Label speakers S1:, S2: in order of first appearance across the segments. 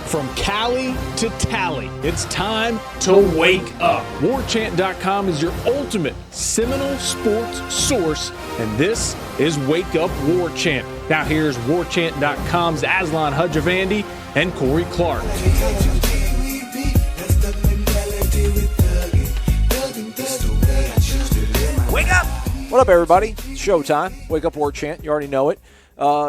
S1: From Cali to Tally, it's time to wake up. WarChant.com is your ultimate Seminole sports source, and this is Wake Up War Chant. Now here's WarChant.com's Aslan Hudjavandi and Corey Clark.
S2: Wake up! What up, everybody? It's Showtime. Wake Up War Chant. You already know it.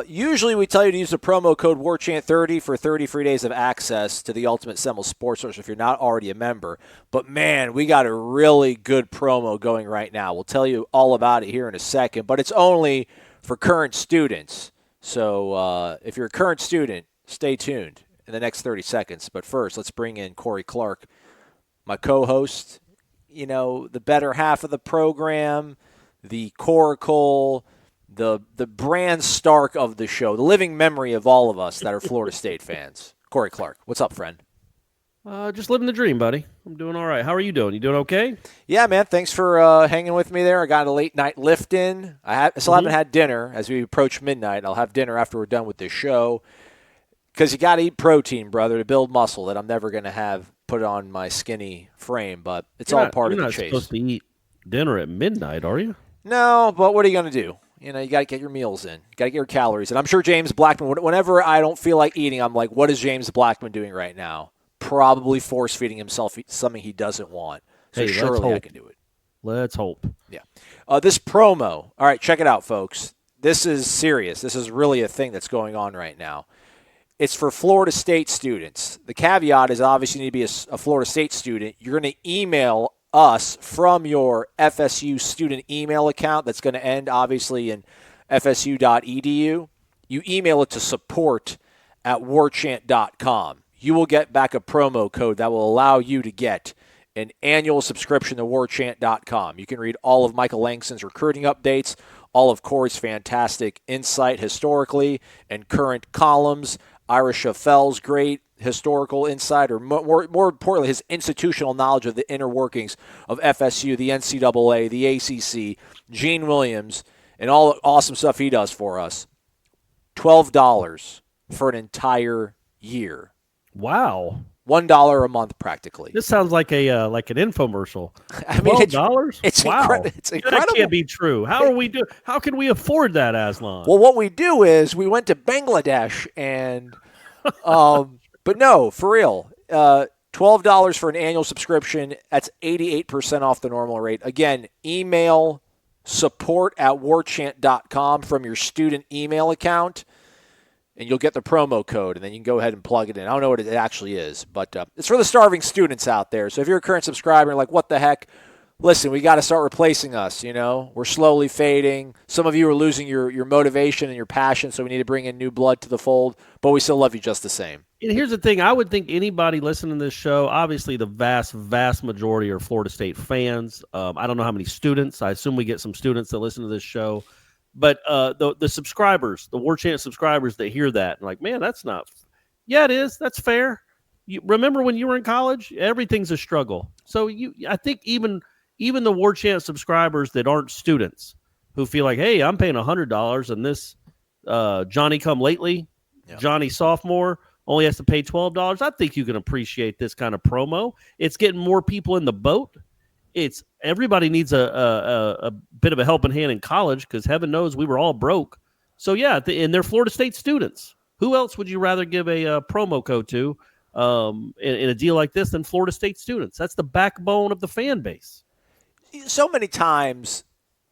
S2: Usually we tell you to use the promo code WarChant30 for 30 free days of access to the Ultimate Seminole Sports Source if you're not already a member. But, man, we got a really good promo going right now. We'll tell you all about it here in a second, but it's only for current students. So if you're a current student, stay tuned in the next 30 seconds. But first, let's bring in Corey Clark, my co-host, you know, the better half of the program, the coracle, the Bran Stark of the show, the living memory of all of us that are Florida State fans. Corey Clark, what's up, friend?
S3: Just living the dream, buddy. I'm doing all right. How are you doing? You doing okay?
S2: Yeah, man. Thanks for hanging with me there. I got a late night lift in. I still haven't had dinner as we approach midnight. I'll have dinner after we're done with this show because you got to eat protein, brother, to build muscle that I'm never going to have put on my skinny frame, but it's all part of the chase.
S3: You're not supposed to eat dinner at midnight, are you?
S2: No, but what are you going to do? You know, you got to get your meals in. You got to get your calories in. I'm sure James Blackman, whenever I don't feel like eating, I'm like, what is James Blackman doing right now? Probably force-feeding himself something he doesn't want. So hey, surely I can do it.
S3: Let's hope.
S2: Yeah. This promo, all right, check it out, folks. This is serious. This is really a thing that's going on right now. It's for Florida State students. The caveat is obviously you need to be a Florida State student. You're going to email us from your FSU student email account that's going to end obviously in fsu.edu. You email it to support@warchant.com. You will get back a promo code that will allow you to get an annual subscription to warchant.com. You can read all of Michael Langston's recruiting updates, all of Corey's fantastic insight historically and current columns, Ira Schaffel's great historical insight, or more importantly, his institutional knowledge of the inner workings of FSU, the NCAA, the ACC, Gene Williams, and all the awesome stuff he does for us. $12 for an entire year.
S3: Wow.
S2: $1 a month, practically.
S3: This sounds like an infomercial.
S2: I mean,
S3: $12?
S2: It's
S3: wow.
S2: It's incredible.
S3: That can't be true. How can we afford that, Aslan?
S2: Well, what we do is we went to Bangladesh and but no, for real, $12 for an annual subscription. That's 88% off the normal rate. Again, email support@warchant.com from your student email account, and you'll get the promo code, and then you can go ahead and plug it in. I don't know what it actually is, but it's for the starving students out there. So if you're a current subscriber and like, what the heck? Listen, we got to start replacing us, you know. We're slowly fading. Some of you are losing your motivation and your passion, so we need to bring in new blood to the fold, but we still love you just the same.
S3: And here's the thing. I would think anybody listening to this show, obviously the vast, vast majority are Florida State fans. I don't know how many students. I assume we get some students that listen to this show. But the subscribers, the War Chant subscribers that hear that, and like, man, that's not – yeah, it is. That's fair. You remember when you were in college? Everything's a struggle. So I think even the War Chant subscribers that aren't students who feel like, hey, I'm paying $100 and this Johnny come lately, Johnny sophomore – only has to pay $12. I think you can appreciate this kind of promo. It's getting more people in the boat. It's everybody needs a bit of a helping hand in college because heaven knows we were all broke. So, yeah, and they're Florida State students. Who else would you rather give a promo code to in a deal like this than Florida State students? That's the backbone of the fan base.
S2: So many times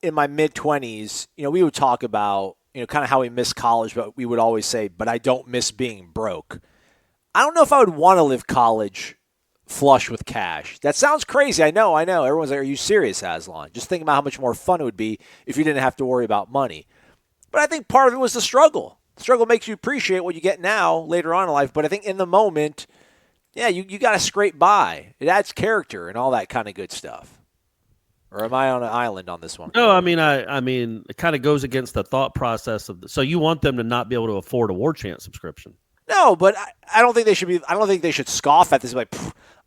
S2: in my mid-20s, you know, we would talk about, you know, kind of how we miss college, but we would always say, but I don't miss being broke. I don't know if I would want to live college flush with cash. That sounds crazy. I know. Everyone's like, are you serious, Aslan? Just think about how much more fun it would be if you didn't have to worry about money. But I think part of it was the struggle. The struggle makes you appreciate what you get now later on in life. But I think in the moment, yeah, you got to scrape by. It adds character and all that kind of good stuff. Or am I on an island on this one?
S3: No, I mean, it kind of goes against the thought process of. So you want them to not be able to afford a War Chant subscription?
S2: No, but I don't think they should be. I don't think they should scoff at this. Like,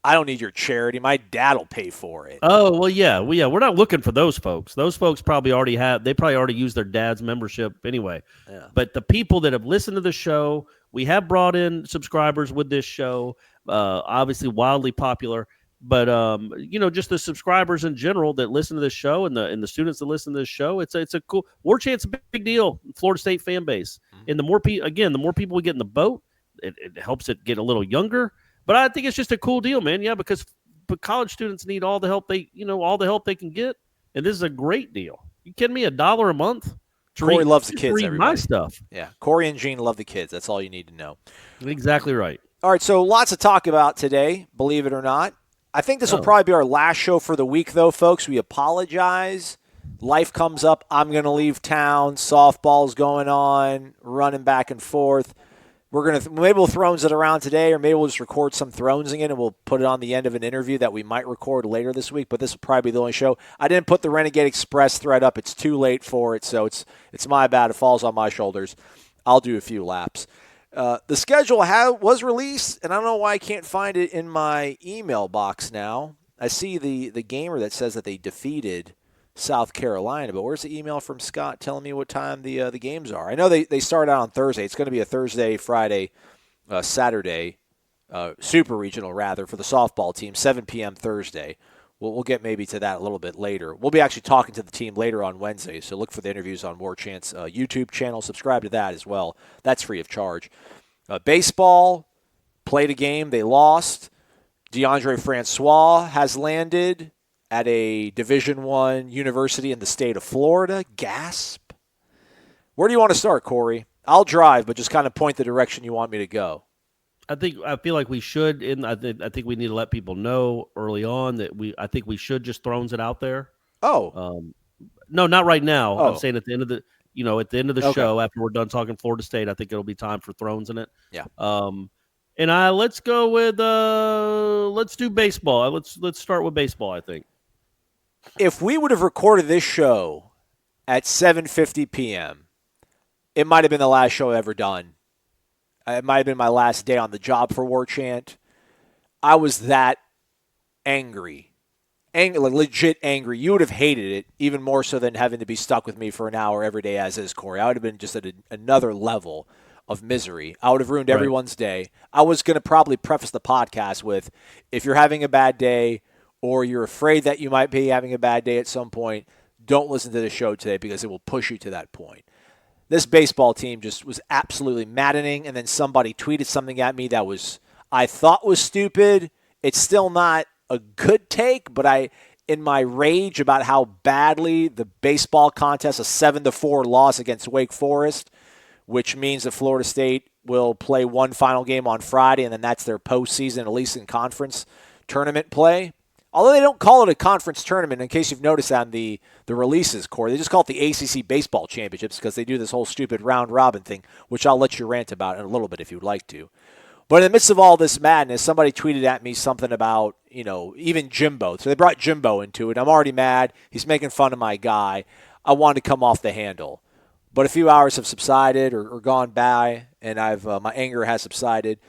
S2: I don't need your charity. My dad will pay for it.
S3: Oh, well, yeah. We're not looking for those folks. Those folks probably already used their dad's membership anyway. Yeah. But the people that have listened to the show, we have brought in subscribers with this show, obviously wildly popular. But just the subscribers in general that listen to this show and the students that listen to this show, it's a cool War Chant's a big deal. Florida State fan base, and the more people we get in the boat, it helps it get a little younger. But I think it's just a cool deal, man. Yeah, because college students need all the help they can get, and this is a great deal. You kidding me? $1 a month?
S2: Corey loves the kids.
S3: Read my stuff.
S2: Yeah, Corey and Gene love the kids. That's all you need to know.
S3: Exactly right.
S2: All right, so lots to talk about today. Believe it or not. I think this will probably be our last show for the week, though, folks. We apologize. Life comes up. I'm going to leave town. Softball's going on, running back and forth. Maybe we'll Thrones it around today, or maybe we'll just record some Thrones'in It, and we'll put it on the end of an interview that we might record later this week. But this will probably be the only show. I didn't put the Renegade Express thread up. It's too late for it, so it's my bad. It falls on my shoulders. I'll do a few laps. The schedule was released, and I don't know why I can't find it in my email box now. I see the gamer that says that they defeated South Carolina, but where's the email from Scott telling me what time the games are? I know they start out on Thursday. It's going to be a Thursday, Friday, Saturday, super regional rather, for the softball team, 7 p.m. Thursday. We'll get maybe to that a little bit later. We'll be actually talking to the team later on Wednesday, so look for the interviews on War Chant's YouTube channel. Subscribe to that as well. That's free of charge. Baseball, played a game. They lost. DeAndre Francois has landed at a Division I university in the state of Florida. Gasp. Where do you want to start, Corey? I'll drive, but just kind of point the direction you want me to go.
S3: I feel like we should, and I think we need to let people know early on that I think we should just Thrones'in It Out There.
S2: Oh,
S3: no, not right now.
S2: Oh.
S3: I'm saying at the end of the show, after we're done talking Florida State, I think it'll be time for Thrones'in It.
S2: Yeah.
S3: And let's go with let's do baseball. Let's start with baseball. I think
S2: if we would have recorded this show at 7:50 p.m., it might have been the last show ever done. It might have been my last day on the job for War Chant. I was that angry, like legit angry. You would have hated it even more so than having to be stuck with me for an hour every day as is, Corey. I would have been just at another level of misery. I would have ruined everyone's day. I was going to probably preface the podcast with, if you're having a bad day or you're afraid that you might be having a bad day at some point, don't listen to the show today because it will push you to that point. This baseball team just was absolutely maddening, and then somebody tweeted something at me that I thought was stupid. It's still not a good take, but in my rage about how badly the baseball contest, a 7-4 loss against Wake Forest, which means that Florida State will play one final game on Friday, and then that's their postseason, at least in conference tournament play. Although they don't call it a conference tournament, in case you've noticed on the releases, Corey, they just call it the ACC Baseball Championships because they do this whole stupid round-robin thing, which I'll let you rant about in a little bit if you would like to. But in the midst of all this madness, somebody tweeted at me something about, even Jimbo. So they brought Jimbo into it. I'm already mad. He's making fun of my guy. I wanted to come off the handle. But a few hours have subsided or gone by, and my anger has subsided.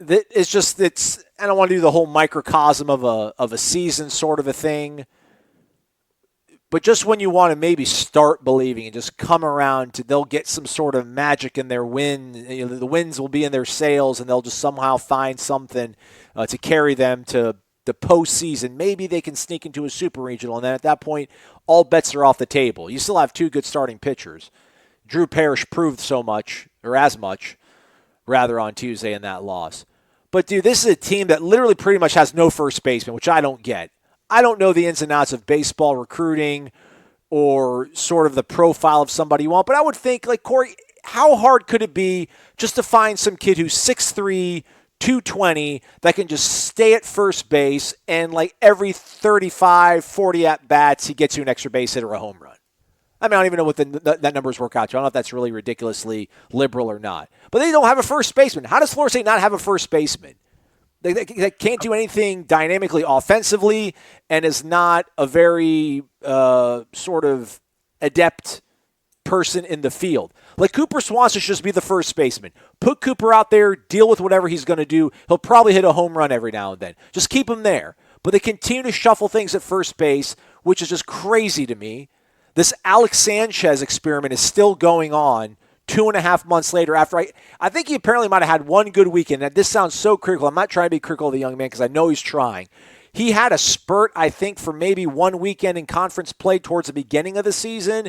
S2: I don't want to do the whole microcosm of a season sort of a thing. But just when you want to maybe start believing and just come around they'll get some sort of magic in their win. The winds will be in their sails, and they'll just somehow find something to carry them to the postseason. Maybe they can sneak into a super regional, and then at that point, all bets are off the table. You still have two good starting pitchers. Drew Parrish proved so much, or as much, rather, on Tuesday in that loss. But, dude, this is a team that literally pretty much has no first baseman, which I don't get. I don't know the ins and outs of baseball recruiting or sort of the profile of somebody you want, but I would think, like, Corey, how hard could it be just to find some kid who's 6'3", 220 that can just stay at first base and, like, every 35, 40 at-bats, he gets you an extra base hit or a home run? I mean, I don't even know what that numbers work out to. I don't know if that's really ridiculously liberal or not. But they don't have a first baseman. How does Florida State not have a first baseman? They can't do anything dynamically offensively and is not a very sort of adept person in the field. Like, Cooper Swanson should just be the first baseman. Put Cooper out there, deal with whatever he's going to do. He'll probably hit a home run every now and then. Just keep him there. But they continue to shuffle things at first base, which is just crazy to me. This Alex Sanchez experiment is still going on 2.5 months later after I think he apparently might have had one good weekend. Now, this sounds so critical. I'm not trying to be critical of the young man because I know he's trying. He had a spurt, I think, for maybe one weekend in conference play towards the beginning of the season,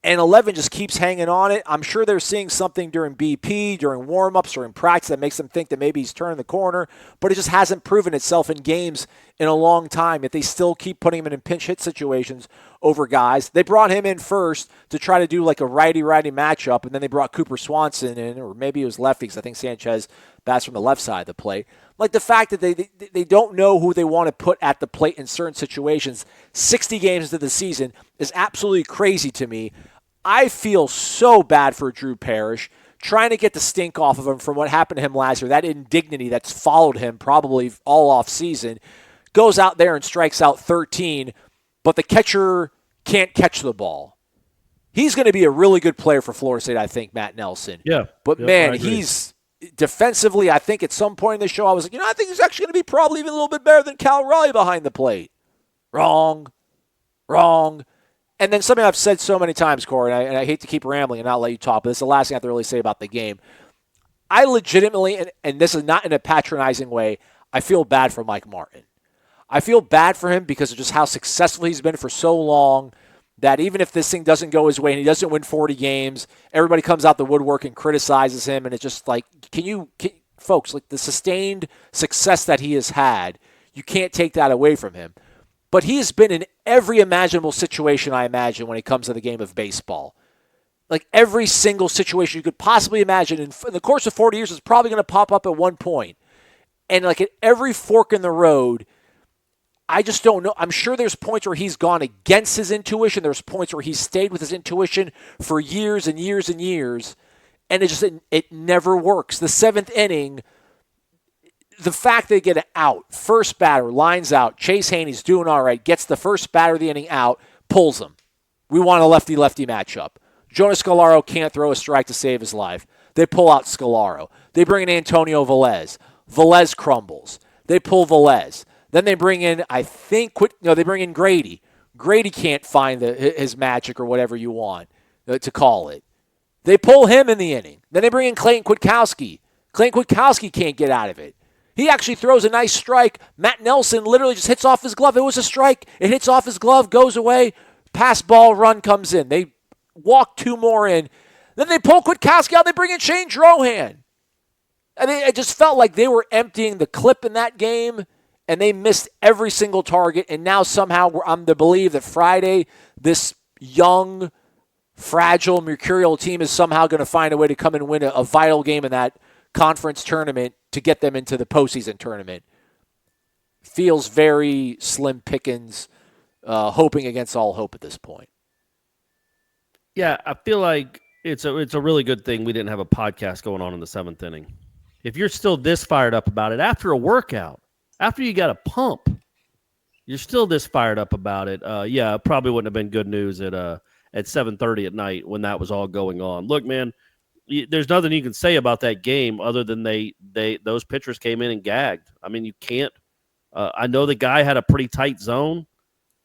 S2: and 11 just keeps hanging on it. I'm sure they're seeing something during BP, during warm-ups, or in practice that makes them think that maybe he's turning the corner, but it just hasn't proven itself in games in a long time, yet they still keep putting him in pinch hit situations over guys. They brought him in first to try to do like a righty-righty matchup, and then they brought Cooper Swanson in, or maybe it was lefty because I think Sanchez bats from the left side of the plate. Like the fact that they don't know who they want to put at the plate in certain situations 60 games into the season is absolutely crazy to me. I feel so bad for Drew Parrish, trying to get the stink off of him from what happened to him last year, that indignity that's followed him probably all off season, goes out there and strikes out 13, but the catcher can't catch the ball. He's going to be a really good player for Florida State, I think, Matt Nelson.
S3: Yeah.
S2: But, man, he's defensively, I think at some point in the show, I was like, I think he's actually going to be probably even a little bit better than Cal Raleigh behind the plate. Wrong. And then something I've said so many times, Corey, and I hate to keep rambling and not let you talk, but this is the last thing I have to really say about the game. I legitimately, and this is not in a patronizing way, I feel bad for Mike Martin. I feel bad for him because of just how successful he's been for so long that even if this thing doesn't go his way and he doesn't win 40 games, everybody comes out the woodwork and criticizes him, and it's just like, folks, like the sustained success that he has had, you can't take that away from him. But he has been in every imaginable situation, I imagine, when it comes to the game of baseball. Like every single situation you could possibly imagine in the course of 40 years is probably going to pop up at one point. And like at every fork in the road, I just don't know. I'm sure there's points where he's gone against his intuition. There's points where he's stayed with his intuition for years and years and years. And it never works. The seventh inning, the fact they get it out, first batter, lines out, Chase Haney's doing all right, gets the first batter of the inning out, pulls him. We want a lefty-lefty matchup. Jonas Scalaro can't throw a strike to save his life. They pull out Scalaro. They bring in Antonio Velez. Velez crumbles. They pull Velez. Then they bring in, they bring in Grady. Grady can't find his magic or whatever you want to call it. They pull him in the inning. Then they bring in Clayton Kwiatkowski. Clayton Kwiatkowski can't get out of it. He actually throws a nice strike. Matt Nelson literally just hits off his glove. It was a strike. It hits off his glove, goes away. Pass ball, run comes in. They walk two more in. Then they pull Kwiatkowski out. They bring in Shane Drohan. I mean, it just felt like they were emptying the clip in that game, and they missed every single target. And now somehow I'm to believe that Friday, this young, fragile, mercurial team is somehow going to find a way to come and win a vital game in that conference tournament to get them into the postseason tournament. Feels very slim pickings, hoping against all hope at this point.
S3: Yeah, I feel like it's a really good thing we didn't have a podcast going on in the seventh inning. If you're still this fired up about it after a workout, after you got a pump, you're still this fired up about it. Yeah, it probably wouldn't have been good news at 7:30 at night when that was all going on. Look, man, there's nothing you can say about that game other than those pitchers came in and gagged. I mean, you can't. I know the guy had a pretty tight zone.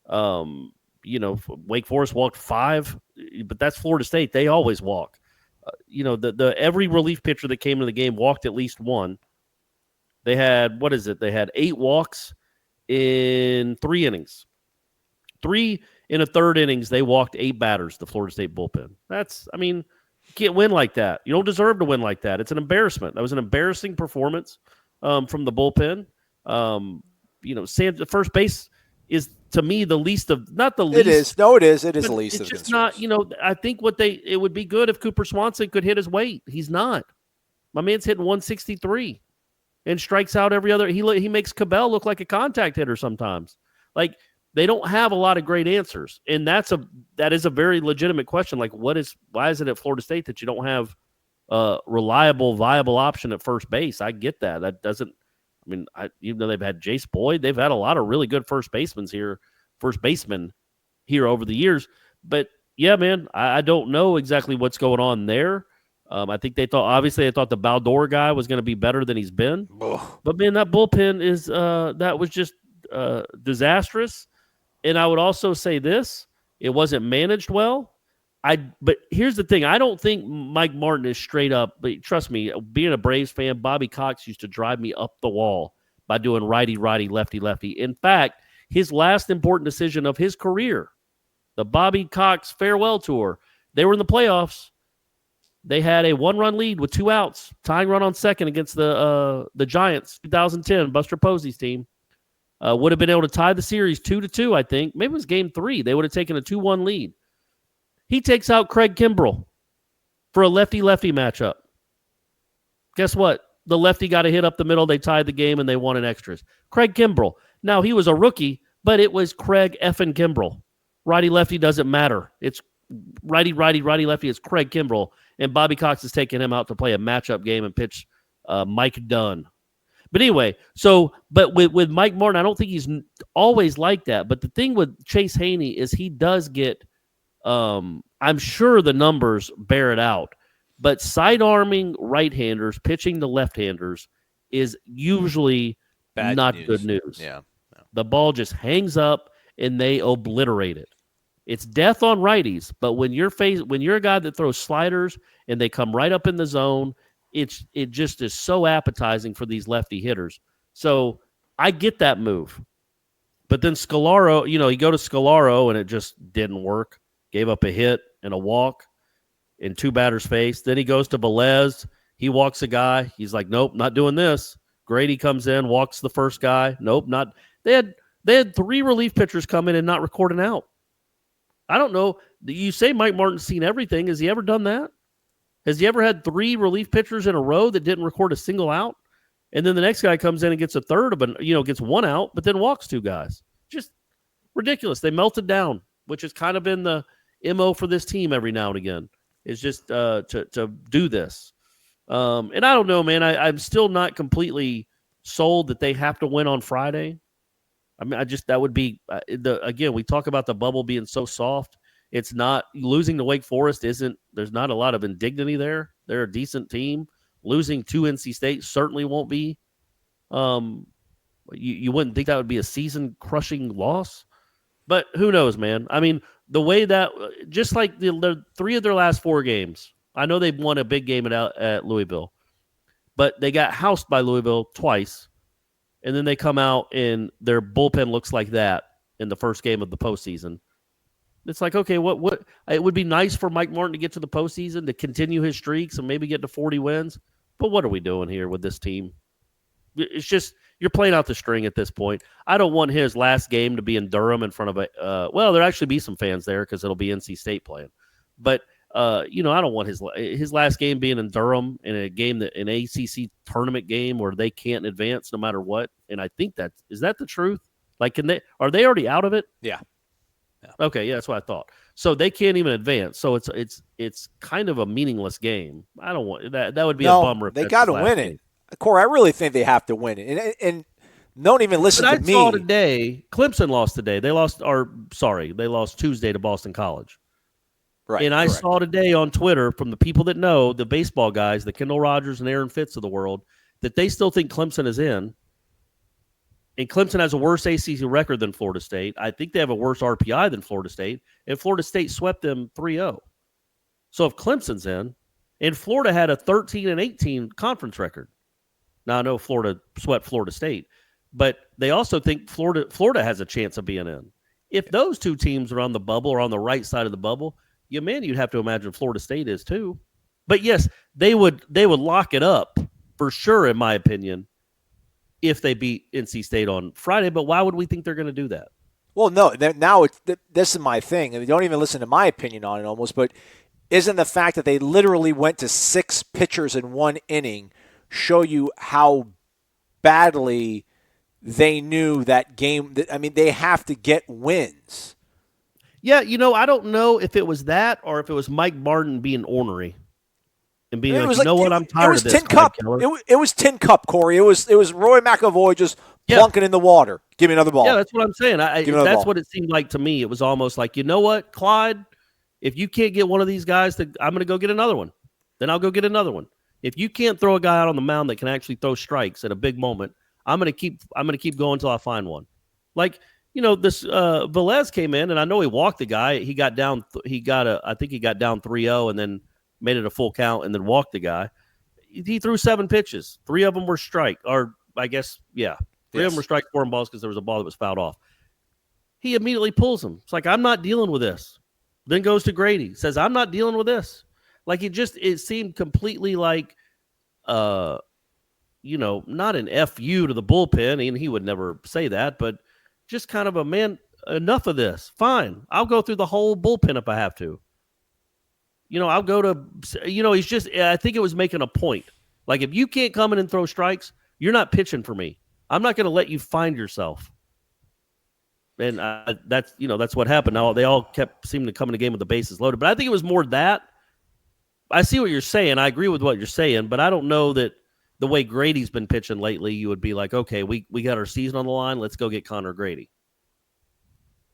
S3: Wake Forest walked 5, but that's Florida State. They always walk. The every relief pitcher that came into the game walked at least one. They had, They had 8 walks in 3 innings. 3 in a third innings, they walked 8 batters, the Florida State bullpen. You can't win like that. You don't deserve to win like that. It's an embarrassment. That was an embarrassing performance from the bullpen. First base is, to me, the least of, not the least.
S2: It is. No, it is. It is the least of
S3: concerns.
S2: It's
S3: just not, I think it would be good if Cooper Swanson could hit his weight. He's not. My man's hitting 163 and strikes out every other. He makes Cabell look like a contact hitter sometimes. Like, they don't have a lot of great answers. And that is a very legitimate question. Like, why is it at Florida State that you don't have a reliable, viable option at first base? I get that. That doesn't, even though they've had Jace Boyd, they've had a lot of really good first basemen here over the years. But yeah, man, I don't know exactly what's going on there. I think they thought the Baldor guy was going to be better than he's been.
S2: Ugh.
S3: But man, that bullpen that was just disastrous. And I would also say this: it wasn't managed well. But here's the thing. I don't think Mike Martin is straight up. But trust me, being a Braves fan, Bobby Cox used to drive me up the wall by doing righty-righty, lefty-lefty. In fact, his last important decision of his career, the Bobby Cox farewell tour, they were in the playoffs. They had a 1-run lead with 2 outs, tying run on second against the Giants, 2010, Buster Posey's team. Would have been able to tie the series 2-2, I think. Maybe it was game 3. They would have taken a 2-1 lead. He takes out Craig Kimbrell for a lefty-lefty matchup. Guess what? The lefty got a hit up the middle. They tied the game, and they won in extras. Craig Kimbrell. Now, he was a rookie, but it was Craig effing Kimbrell. Righty-lefty doesn't matter. It's righty-righty, righty-lefty. It's Craig Kimbrell, and Bobby Cox is taking him out to play a matchup game and pitch Mike Dunn. But anyway, but with Mike Martin, I don't think he's always like that. But the thing with Chase Haney is he does get I'm sure the numbers bear it out, but sidearming right-handers, pitching to left-handers is usually not good news.
S2: Yeah.
S3: The ball just hangs up and they obliterate it. It's death on righties, but when you're a guy that throws sliders and they come right up in the zone, it just is so appetizing for these lefty hitters. So I get that move. But then Scolaro, you go to Scolaro and it just didn't work. Gave up a hit and a walk in 2 batters' face. Then he goes to Velez. He walks a guy. He's like, nope, not doing this. Grady comes in, walks the first guy. Nope, not. They had 3 relief pitchers come in and not record an out. I don't know. You say Mike Martin's seen everything. Has he ever done that? Has he ever had 3 relief pitchers in a row that didn't record a single out? And then the next guy comes in and gets a third, gets 1 out, but then walks 2 guys. Just ridiculous. They melted down, which has kind of been the MO for this team every now and again, is just to do this. And I don't know, man. I'm still not completely sold that they have to win on Friday. I mean, that would be again, we talk about the bubble being so soft. It's not losing to Wake Forest there's not a lot of indignity there. They're a decent team. Losing to NC State certainly won't be. You wouldn't think that would be a season-crushing loss. But who knows, man? I mean, the way that just like the 3 of their last 4 games, I know they've won a big game at Louisville, but they got housed by Louisville twice, and then they come out and their bullpen looks like that in the first game of the postseason. It's like, okay, what? It would be nice for Mike Martin to get to the postseason, to continue his streaks and maybe get to 40 wins. But what are we doing here with this team? It's just you're playing out the string at this point. I don't want his last game to be in Durham in front of there'll actually be some fans there because it'll be NC State playing. But I don't want his last game being in Durham in a game an ACC tournament game where they can't advance no matter what. And I think is that the truth? Like, are they already out of it?
S2: Yeah.
S3: Okay, yeah, that's what I thought. So they can't even advance. So it's kind of a meaningless game. I don't want that. That would be a bummer.
S2: They got to win it. Corey, I really think they have to win it. And don't even listen to me.
S3: I saw today, Clemson lost today. They lost Tuesday to Boston College.
S2: Right.
S3: And I saw today on Twitter from the people that know, the baseball guys, the Kendall Rogers and Aaron Fitz of the world, that they still think Clemson is in. And Clemson has a worse ACC record than Florida State. I think they have a worse RPI than Florida State. And Florida State swept them 3-0. So if Clemson's in, and Florida had a 13-18 conference record. Now, I know Florida swept Florida State, but they also think Florida has a chance of being in. If those 2 teams are on the bubble or on the right side of the bubble, you'd have to imagine Florida State is too. But yes, they would lock it up for sure, in my opinion, if they beat NC State on Friday. But why would we think they're going to do that?
S2: Well, no. Now this is my thing. I mean, don't even listen to my opinion on it almost. But isn't the fact that they literally went to 6 pitchers in 1 inning show you how badly they knew that game? I mean, they have to get wins.
S3: Yeah, I don't know if it was that or if it was Mike Martin being ornery and being I'm tired of this.
S2: It was Tin Cup, Corey. It was Roy McAvoy just plunking in the water. Give me another ball.
S3: Yeah, that's what I'm saying. That's what it seemed like to me. It was almost like, you know what, Clyde, if you can't get one of these guys, I'm going to go get another one. Then I'll go get another one. If you can't throw a guy out on the mound that can actually throw strikes at a big moment, I'm going to keep going until I find one. Like, this Velez came in, and I know he walked the guy. He got down. I think he got down 3-0 and then made it a full count and then walked the guy. He threw 7 pitches. 3 of them were strike, or I guess, yeah. 3 of them were strike, 4 balls because there was a ball that was fouled off. He immediately pulls him. It's like, I'm not dealing with this. Then goes to Grady, says, I'm not dealing with this. Like, it seemed completely like, not an FU to the bullpen, and he would never say that, but just kind of a, man, enough of this. Fine. I'll go through the whole bullpen if I have to. I'll go to, he's just, I think it was making a point. Like, if you can't come in and throw strikes, you're not pitching for me. I'm not going to let you find yourself. And that's what happened. Now, they all kept seeming to come in the game with the bases loaded. But I think it was more that. I see what you're saying. I agree with what you're saying, but I don't know that the way Grady's been pitching lately, you would be like, okay, we got our season on the line. Let's go get Connor Grady.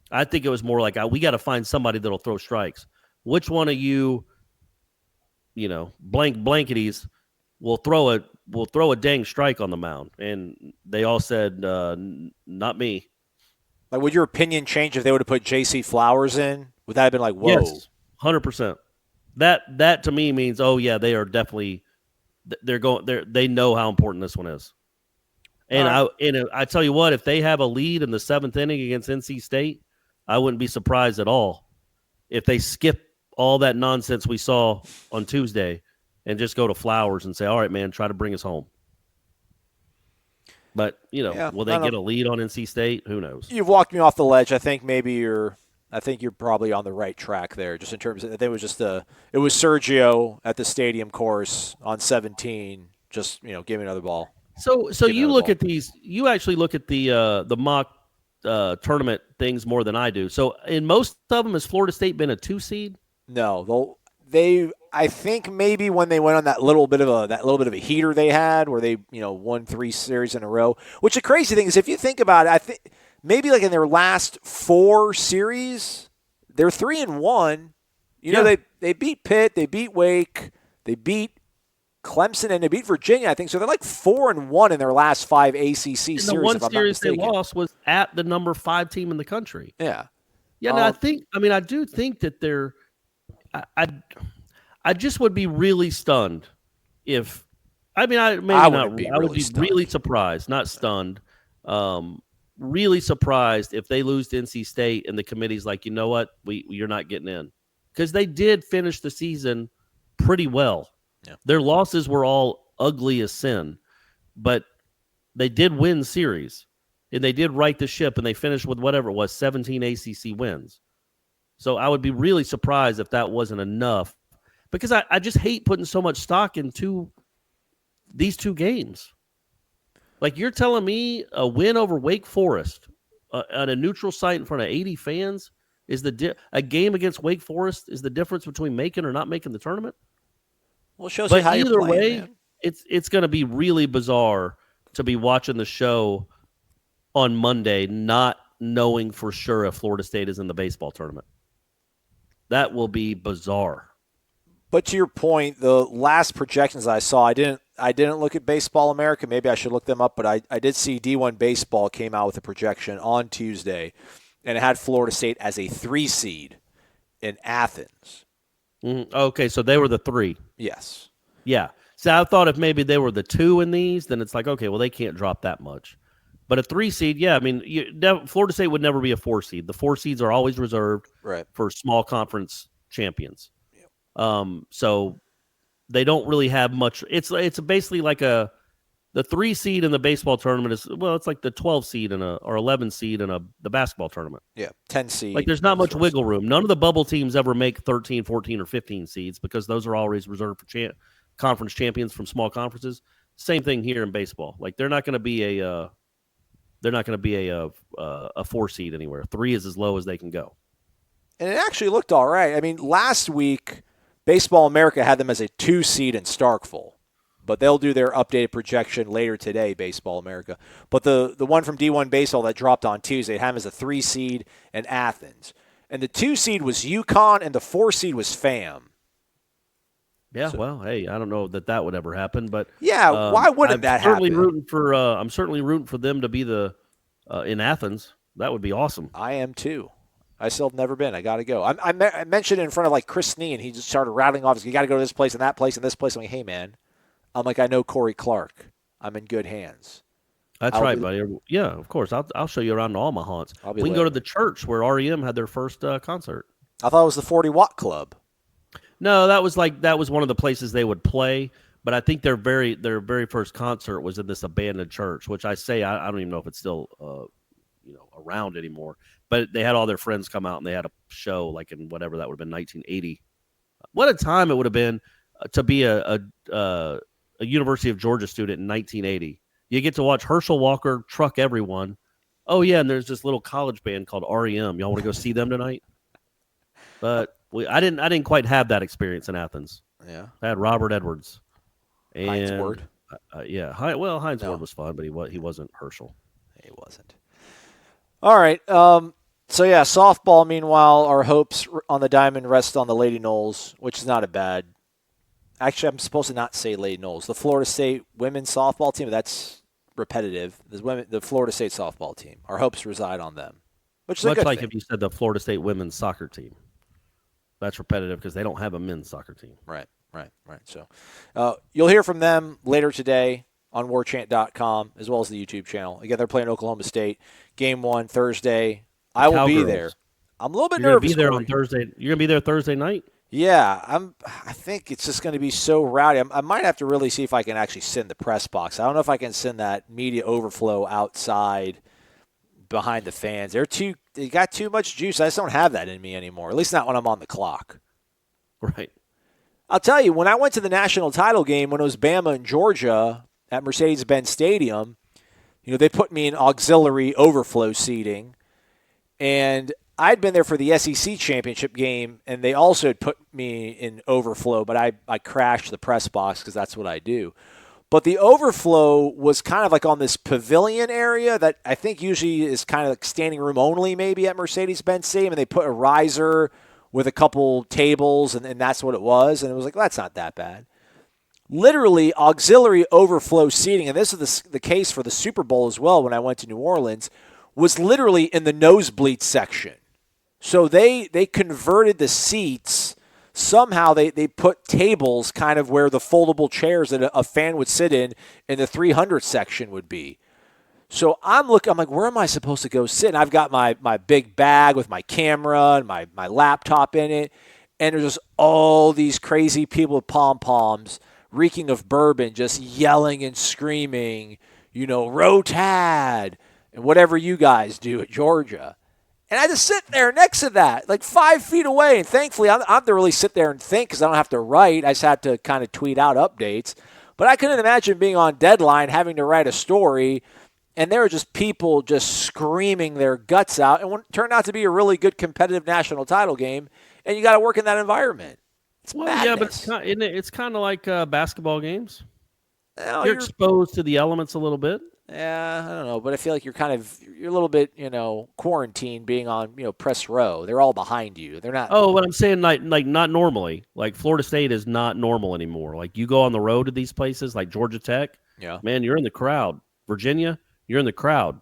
S3: I think it was more like, we got to find somebody that'll throw strikes. Which one of you, blanketies will throw a dang strike on the mound? And they all said, not me.
S2: Like, would your opinion change if they would have put J.C. Flowers in? Would that have been like, whoa?
S3: Yes, 100%. That to me means, oh yeah, they are definitely they know how important this one is. And I tell you what, if they have a lead in the 7th inning against NC State, I wouldn't be surprised at all if they skip all that nonsense we saw on Tuesday and just go to Flowers and say, all right, man, try to bring us home. But, will they get a lead on NC State? Who knows?
S2: You've walked me off the ledge. I think you're probably on the right track there, just in terms of, it was Sergio at the stadium course on 17, just, give me another ball.
S3: So you look at these, you actually look at the mock tournament things more than I do. So in most of them, has Florida State been a 2 seed?
S2: No, I think maybe when they went on that little bit of a heater they had where they, won 3 series in a row, which the crazy thing is, if you think about it, I think maybe like in their last 4 series, they're 3-1. They beat Pitt, they beat Wake, they beat Clemson, and they beat Virginia, I think. So they're like 4-1 in their last 5 ACC series.
S3: The one series they lost was at the number 5 team in the country.
S2: Yeah.
S3: Yeah, I do think that they're I just would be really stunned if I would be really surprised, not stunned. Really surprised if they lose to NC State and the committee's like, you know what, you're not getting in. Because they did finish the season pretty well. Yeah. Their losses were all ugly as sin, but they did win series, and they did right the ship, and they finished with whatever it was, 17 ACC wins. So I would be really surprised if that wasn't enough, because I just hate putting so much stock into these 2 games. Like, you're telling me a win over Wake Forest at a neutral site in front of 80 fans is a game against Wake Forest is the difference between making or not making the tournament?
S2: Well, it shows you how you're playing, man.
S3: It's going to be really bizarre to be watching the show on Monday not knowing for sure if Florida State is in the baseball tournament. That will be bizarre.
S2: But to your point, the last projections I saw, I didn't look at Baseball America. Maybe I should look them up, but I did see D1 Baseball came out with a projection on Tuesday, and it had Florida State as a 3 seed in Athens.
S3: Mm-hmm. Okay, so they were the 3.
S2: Yes.
S3: Yeah. So I thought if maybe they were the 2 in these, then it's like, okay, well, they can't drop that much. But a 3 seed, yeah, Florida State would never be a 4 seed. The 4 seeds are always reserved for small conference champions. So they don't really have much. It's basically like the 3 seed in the baseball tournament it's like the 12 seed or 11 seed in the basketball tournament.
S2: Yeah, 10 seed.
S3: Like, there's not much wiggle room. None of the bubble teams ever make 13, 14, or 15 seeds because those are always reserved for conference champions from small conferences. Same thing here in baseball. Like, they're not going to be a 4 seed anywhere. 3 is as low as they can go.
S2: And it actually looked all right. I mean, last week, Baseball America had them as a 2 seed in Starkville, but they'll do their updated projection later today, Baseball America. But the one from D1 Baseball that dropped on Tuesday had them as a 3 seed in Athens. And the 2 seed was UConn, and the 4 seed was FAM.
S3: Yeah, so, well, hey, I don't know that would ever happen, but
S2: yeah, why wouldn't that happen?
S3: I'm certainly rooting for them to be in Athens. That would be awesome.
S2: I am too. I still have never been. I got to go. I mentioned it in front of like Chris Snee, and he just started rattling off. You got to go to this place and that place and this place. I'm like, hey man, I know Corey Clark. I'm in good hands.
S3: That's right, buddy. Yeah, of course. I'll show you around to all my haunts. We can go to the church where REM had their first concert.
S2: I thought it was the 40 Watt Club.
S3: No, that was one of the places they would play. But I think their very first concert was in this abandoned church, which I don't even know if it's still around anymore. But they had all their friends come out and they had a show like in whatever that would have been 1980. What a time it would have been to be a University of Georgia student in 1980. You get to watch Herschel Walker truck everyone. Oh yeah, and there's this little college band called REM. Y'all want to go see them tonight? But I didn't quite have that experience in Athens.
S2: Yeah,
S3: I had Robert Edwards. And,
S2: Heinz Ward.
S3: Heinz Ward was fun, but he wasn't Herschel.
S2: He wasn't. All right. So, yeah, softball, meanwhile, our hopes on the diamond rest on the Lady Knowles, which is not a bad – actually, I'm supposed to not say Lady Knowles. The Florida State women's softball team, that's repetitive. The Florida State softball team. Our hopes reside on them, which is
S3: much
S2: a good
S3: like
S2: thing.
S3: If you said the Florida State women's soccer team. That's repetitive because they don't have a men's soccer team.
S2: Right. So you'll hear from them later today on warchant.com as well as the YouTube channel. Again, they're playing Oklahoma State. Game 1 Thursday. I will be there. I'm a little bit nervous.
S3: You're going to be there on Thursday. You're going to be there Thursday night?
S2: Yeah, I think it's just going to be so rowdy. I might have to really see if I can actually send the press box. I don't know if I can send that media overflow outside behind the fans. They got too much juice. I just don't have that in me anymore, at least not when I'm on the clock.
S3: Right.
S2: I'll tell you, when I went to the national title game when it was Bama and Georgia at Mercedes-Benz Stadium, they put me in auxiliary overflow seating, and I'd been there for the SEC championship game, and they also had put me in overflow, but I crashed the press box because that's what I do. But the overflow was kind of like on this pavilion area that I think usually is kind of like standing room only maybe at Mercedes-Benz Stadium, and they put a riser with a couple tables, and that's what it was. And it was like, well, that's not that bad. Literally, auxiliary overflow seating, and this is the case for the Super Bowl as well when I went to New Orleans, was literally in the nosebleed section. So they converted the seats. Somehow they put tables kind of where the foldable chairs that a fan would sit in the 300 section would be. So I'm like, where am I supposed to go sit? And I've got my big bag with my camera and my laptop in it. And there's just all these crazy people with pom-poms reeking of bourbon, just yelling and screaming, Row Tide, and whatever you guys do at Georgia. And I just sit there next to that, like 5 feet away. And thankfully, I don't have to really sit there and think because I don't have to write. I just have to kind of tweet out updates. But I couldn't imagine being on deadline, having to write a story, and there were just people just screaming their guts out. And it turned out to be a really good competitive national title game, and you got to work in that environment. It's madness.
S3: Yeah, but it's kind of like basketball games.
S2: Well,
S3: you're exposed to the elements a little bit.
S2: Yeah, I don't know, but I feel like you're a little bit, quarantined being on, press row. They're all behind you. They're not.
S3: Oh, but I'm saying like not normally. Like Florida State is not normal anymore. Like you go on the road to these places like Georgia Tech.
S2: Yeah.
S3: Man, you're in the crowd. Virginia, you're in the crowd.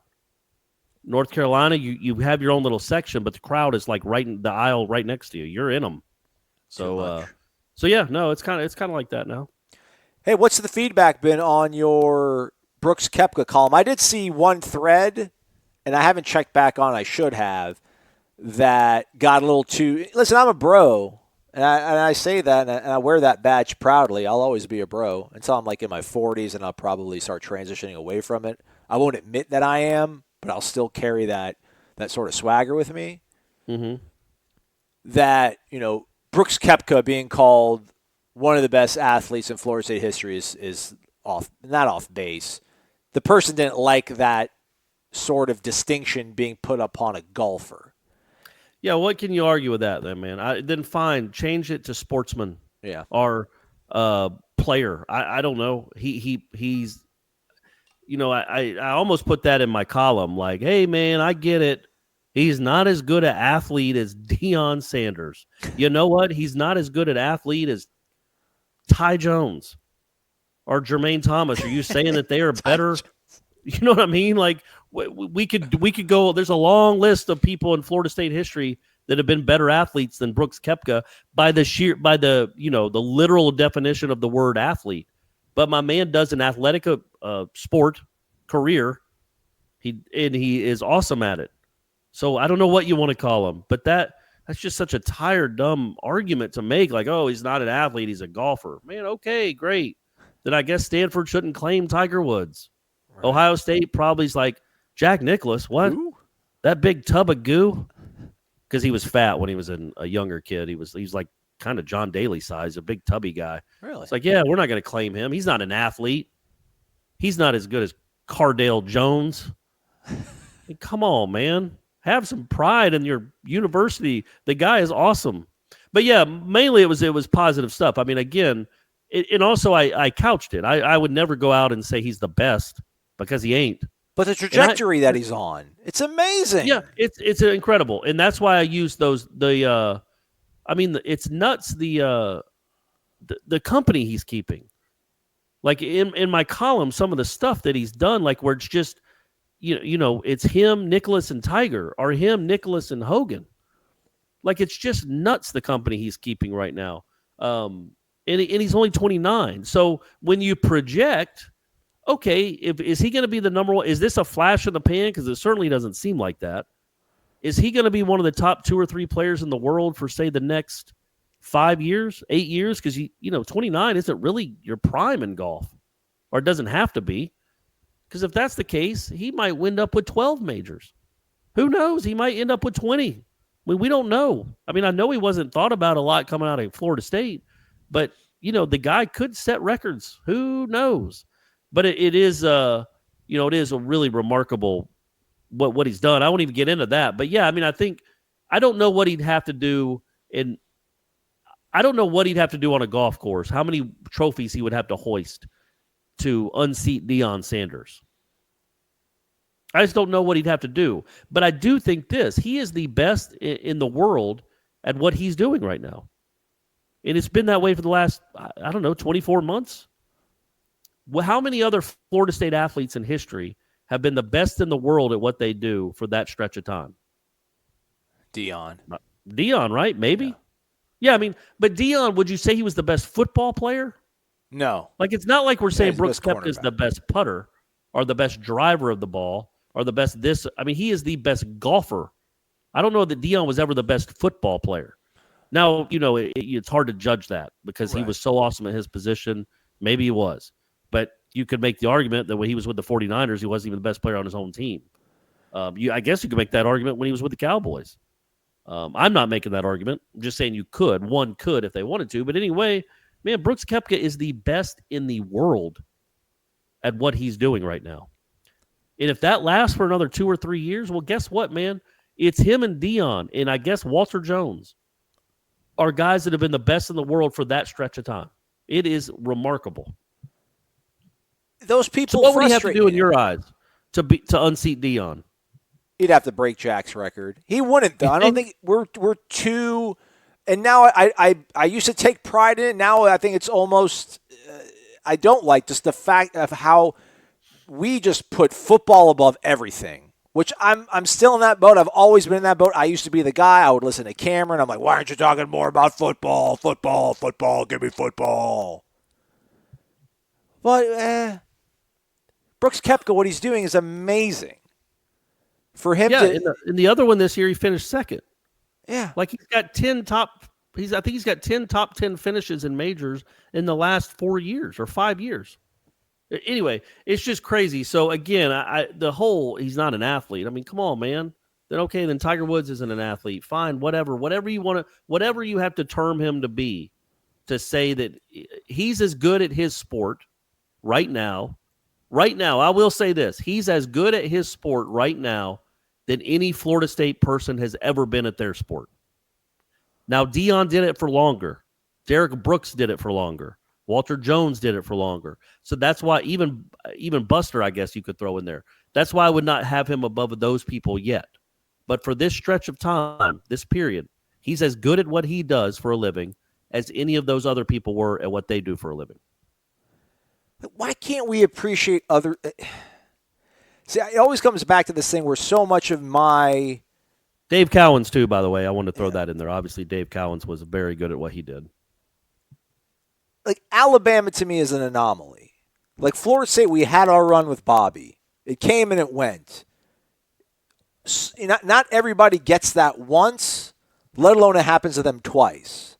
S3: North Carolina, you have your own little section, but the crowd is like right in the aisle right next to you. You're in them. So yeah, no, it's kind of like that now.
S2: Hey, what's the feedback been on your Brooks Koepka column? I did see one thread, and I haven't checked back on. I should have. That got a little too. Listen, I'm a bro, and I say that, and I wear that badge proudly. I'll always be a bro until I'm like in my 40s, and I'll probably start transitioning away from it. I won't admit that I am, but I'll still carry that sort of swagger with me.
S3: Mm-hmm.
S2: That Brooks Koepka being called one of the best athletes in Florida State history is not off base. The person didn't like that sort of distinction being put upon a golfer.
S3: Yeah, what can you argue with that then, man? Then fine, change it to sportsman.
S2: Yeah.
S3: Or player. I don't know. He's I almost put that in my column like, hey man, I get it. He's not as good an athlete as Deion Sanders. You know what? He's not as good an athlete as Ty Jones or Jermaine Thomas. Are you saying that they are better You know what I mean? Like we could go. There's a long list of people in Florida State history that have been better athletes than Brooks Koepka by the literal definition of the word athlete. But my man does an athletic sport career. He is awesome at it. So I don't know what you want to call him, but that's just such a tired, dumb argument to make. Like, oh, he's not an athlete, he's a golfer. Man, okay, great. Then I guess Stanford shouldn't claim Tiger Woods. Right. Ohio State probably is like, Jack Nicklaus, what? Ooh. That big tub of goo? Because he was fat when he was a younger kid. He was like kind of John Daly size, a big tubby guy.
S2: Really?
S3: It's like, yeah, we're not going to claim him. He's not an athlete. He's not as good as Cardale Jones. Come on, man. Have some pride in your university. The guy is awesome. But yeah, mainly it was positive stuff. I mean, again, and also I couched it. I would never go out and say he's the best because he ain't.
S2: But the trajectory that he's on, it's amazing.
S3: Yeah, it's incredible, and that's why I use those. It's nuts. The company he's keeping, like in my column, some of the stuff that he's done, like where it's just, it's him, Nicklaus, and Tiger, or him, Nicklaus, and Hogan. Like it's just nuts. The company he's keeping right now, and he's only 29. So when you project. Okay, is he going to be the number one? Is this a flash in the pan? Because it certainly doesn't seem like that. Is he going to be one of the top 2 or 3 players in the world for, say, the next 5 years, 8 years? Because, 29 isn't really your prime in golf. Or it doesn't have to be. Because if that's the case, he might wind up with 12 majors. Who knows? He might end up with 20. We don't know. I mean, I know he wasn't thought about a lot coming out of Florida State. But, the guy could set records. Who knows? But it is a really remarkable what he's done. I won't even get into that. But yeah, I mean, I don't know what he'd have to do I don't know what he'd have to do on a golf course. How many trophies he would have to hoist to unseat Deion Sanders. I just don't know what he'd have to do. But I do think he is the best in the world at what he's doing right now. And it's been that way for the last, 24 months. Well, how many other Florida State athletes in history have been the best in the world at what they do for that stretch of time?
S2: Deion,
S3: right? Maybe. Yeah, I mean, but Deion, would you say he was the best football player?
S2: No.
S3: Like, it's not like we're saying Brooks Koepka is the best putter or the best driver of the ball or the best this. I mean, he is the best golfer. I don't know that Deion was ever the best football player. Now, it's hard to judge that because he was so awesome at his position. Maybe he was. But you could make the argument that when he was with the 49ers, he wasn't even the best player on his own team. I guess you could make that argument when he was with the Cowboys. I'm not making that argument. I'm just saying you could. One could if they wanted to. But anyway, man, Brooks Koepka is the best in the world at what he's doing right now. And if that lasts for another 2 or 3 years, well, guess what, man? It's him and Deion, and I guess Walter Jones are guys that have been the best in the world for that stretch of time. It is remarkable.
S2: Those people.
S3: So what would he have to do in your eyes to unseat Deion?
S2: He'd have to break Jack's record. He wouldn't, though. I don't think we're too. And now I used to take pride in it. Now I think it's almost. I don't like just the fact of how we just put football above everything. Which I'm still in that boat. I've always been in that boat. I used to be the guy. I would listen to Cameron. I'm like, why aren't you talking more about football? Football, football. Give me football. But Brooks Koepka, what he's doing is amazing. For him
S3: in the other one this year, he finished second.
S2: Yeah.
S3: Like he's got 10 top top 10 finishes in majors in the last 4 years or 5 years. Anyway, it's just crazy. So again, he's not an athlete. I mean, come on, man. Then Tiger Woods isn't an athlete. Fine, whatever you want to, whatever you have to term him to be, to say that he's as good at his sport right now. Right now, I will say this. He's as good at his sport right now than any Florida State person has ever been at their sport. Now, Deion did it for longer. Derek Brooks did it for longer. Walter Jones did it for longer. So that's why even Buster, I guess you could throw in there. That's why I would not have him above those people yet. But for this stretch of time, this period, he's as good at what he does for a living as any of those other people were at what they do for a living.
S2: Why can't we appreciate other? See, it always comes back to this thing where so much of my
S3: Dave Cowens, too, by the way. I wanted to throw that in there. Obviously, Dave Cowens was very good at what he did.
S2: Like, Alabama to me is an anomaly. Like, Florida State, we had our run with Bobby. It came and it went. Not everybody gets that once, let alone it happens to them twice.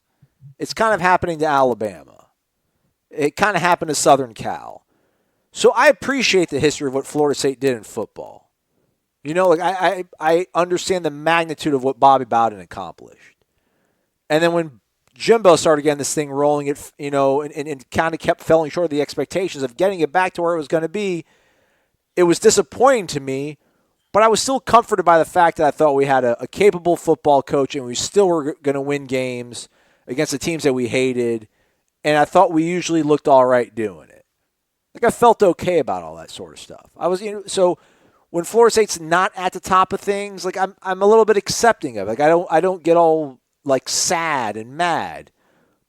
S2: It's kind of happening to Alabama. It kind of happened to Southern Cal. So I appreciate the history of what Florida State did in football. You know, like I understand the magnitude of what Bobby Bowden accomplished. And then when Jimbo started getting this thing rolling, it and kind of kept falling short of the expectations of getting it back to where it was going to be, it was disappointing to me, but I was still comforted by the fact that I thought we had a capable football coach and we still were going to win games against the teams that we hated, and I thought we usually looked all right doing it. Like, I felt okay about all that sort of stuff. I was, so when Florida State's not at the top of things, like I'm a little bit accepting of it. Like, I don't get all like sad and mad.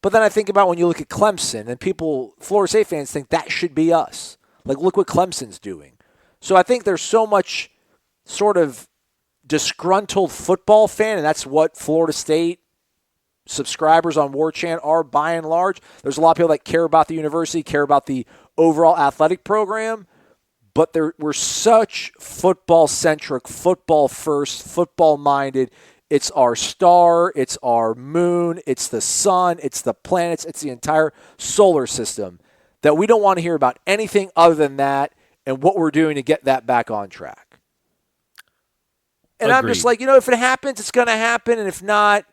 S2: But then I think about when you look at Clemson and Florida State fans think that should be us. Like, look what Clemson's doing. So I think there's so much sort of disgruntled football fan, and that's what Florida State subscribers on War Chant are by and large. There's a lot of people that care about the university, care about the overall athletic program, but we're such football-centric, football-first, football-minded. It's our star, it's our moon, it's the sun, it's the planets, it's the entire solar system that we don't want to hear about anything other than that and what we're doing to get that back on track. And agreed. I'm just like, if it happens, it's going to happen, and if not,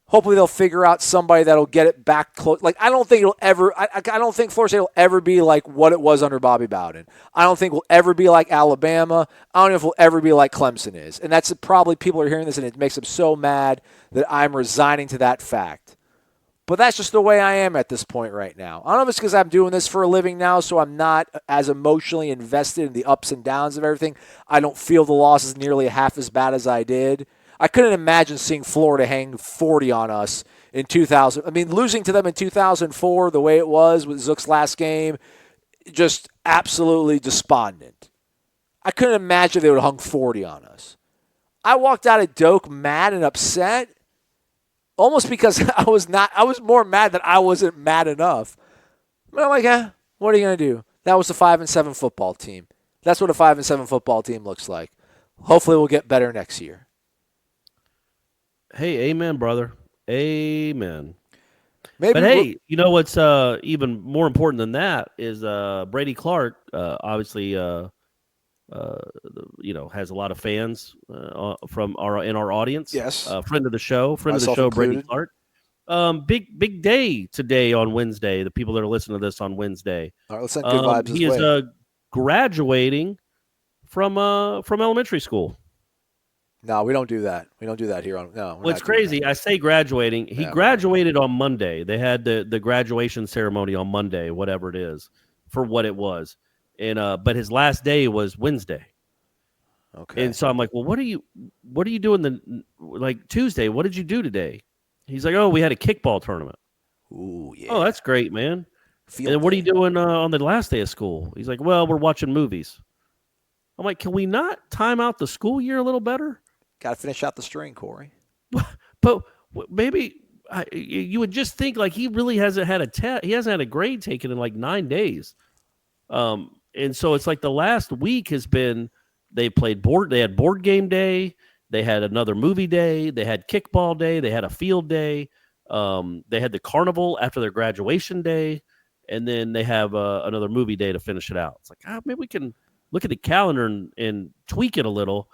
S2: hopefully they'll figure out somebody that'll get it back close. Like, I don't think Florida State will ever be like what it was under Bobby Bowden. I don't think we'll ever be like Alabama. I don't know if we'll ever be like Clemson is. And that's probably people are hearing this and it makes them so mad that I'm resigning to that fact. But that's just the way I am at this point right now. I don't know if it's because I'm doing this for a living now, so I'm not as emotionally invested in the ups and downs of everything. I don't feel the losses nearly half as bad as I did. I couldn't imagine seeing Florida hang 40 on us in 2000. I mean, losing to them in 2004, the way it was with Zook's last game, just absolutely despondent. I couldn't imagine they would have hung 40 on us. I walked out of Doak mad and upset, almost because I was more mad that I wasn't mad enough. But I'm like, what are you going to do? That was a 5-7 football team. That's what a 5-7 football team looks like. Hopefully we'll get better next year.
S3: Hey, amen, brother. Amen.
S2: But
S3: hey, you know what's even more important than that is Brady Clark. Obviously, has a lot of fans in our audience.
S2: Yes,
S3: friend of the show,
S2: included.
S3: Brady Clark. Big day today on Wednesday. The people that are listening to this on Wednesday.
S2: All right, let's send good vibes.
S3: He is graduating from elementary school.
S2: No, we don't do that. We don't do that here. Well,
S3: it's crazy. I say graduating. He graduated on Monday. They had the graduation ceremony on Monday, whatever it is, for what it was. And but his last day was Wednesday.
S2: Okay.
S3: And so I'm like, well, what are you doing Tuesday? What did you do today? He's like, oh, we had a kickball tournament.
S2: Ooh, yeah.
S3: Oh, that's great, man. And what are you doing on the last day of school? He's like, well, we're watching movies. I'm like, can we not time out the school year a little better?
S2: Got to finish out the string, Corey.
S3: But maybe you would just think like he really hasn't had a test. He hasn't had a grade taken in like 9 days. And so it's like the last week has been they had board game day. They had another movie day. They had kickball day. They had a field day. They had the carnival after their graduation day. And then they have another movie day to finish it out. It's like, maybe we can look at the calendar and tweak it a little.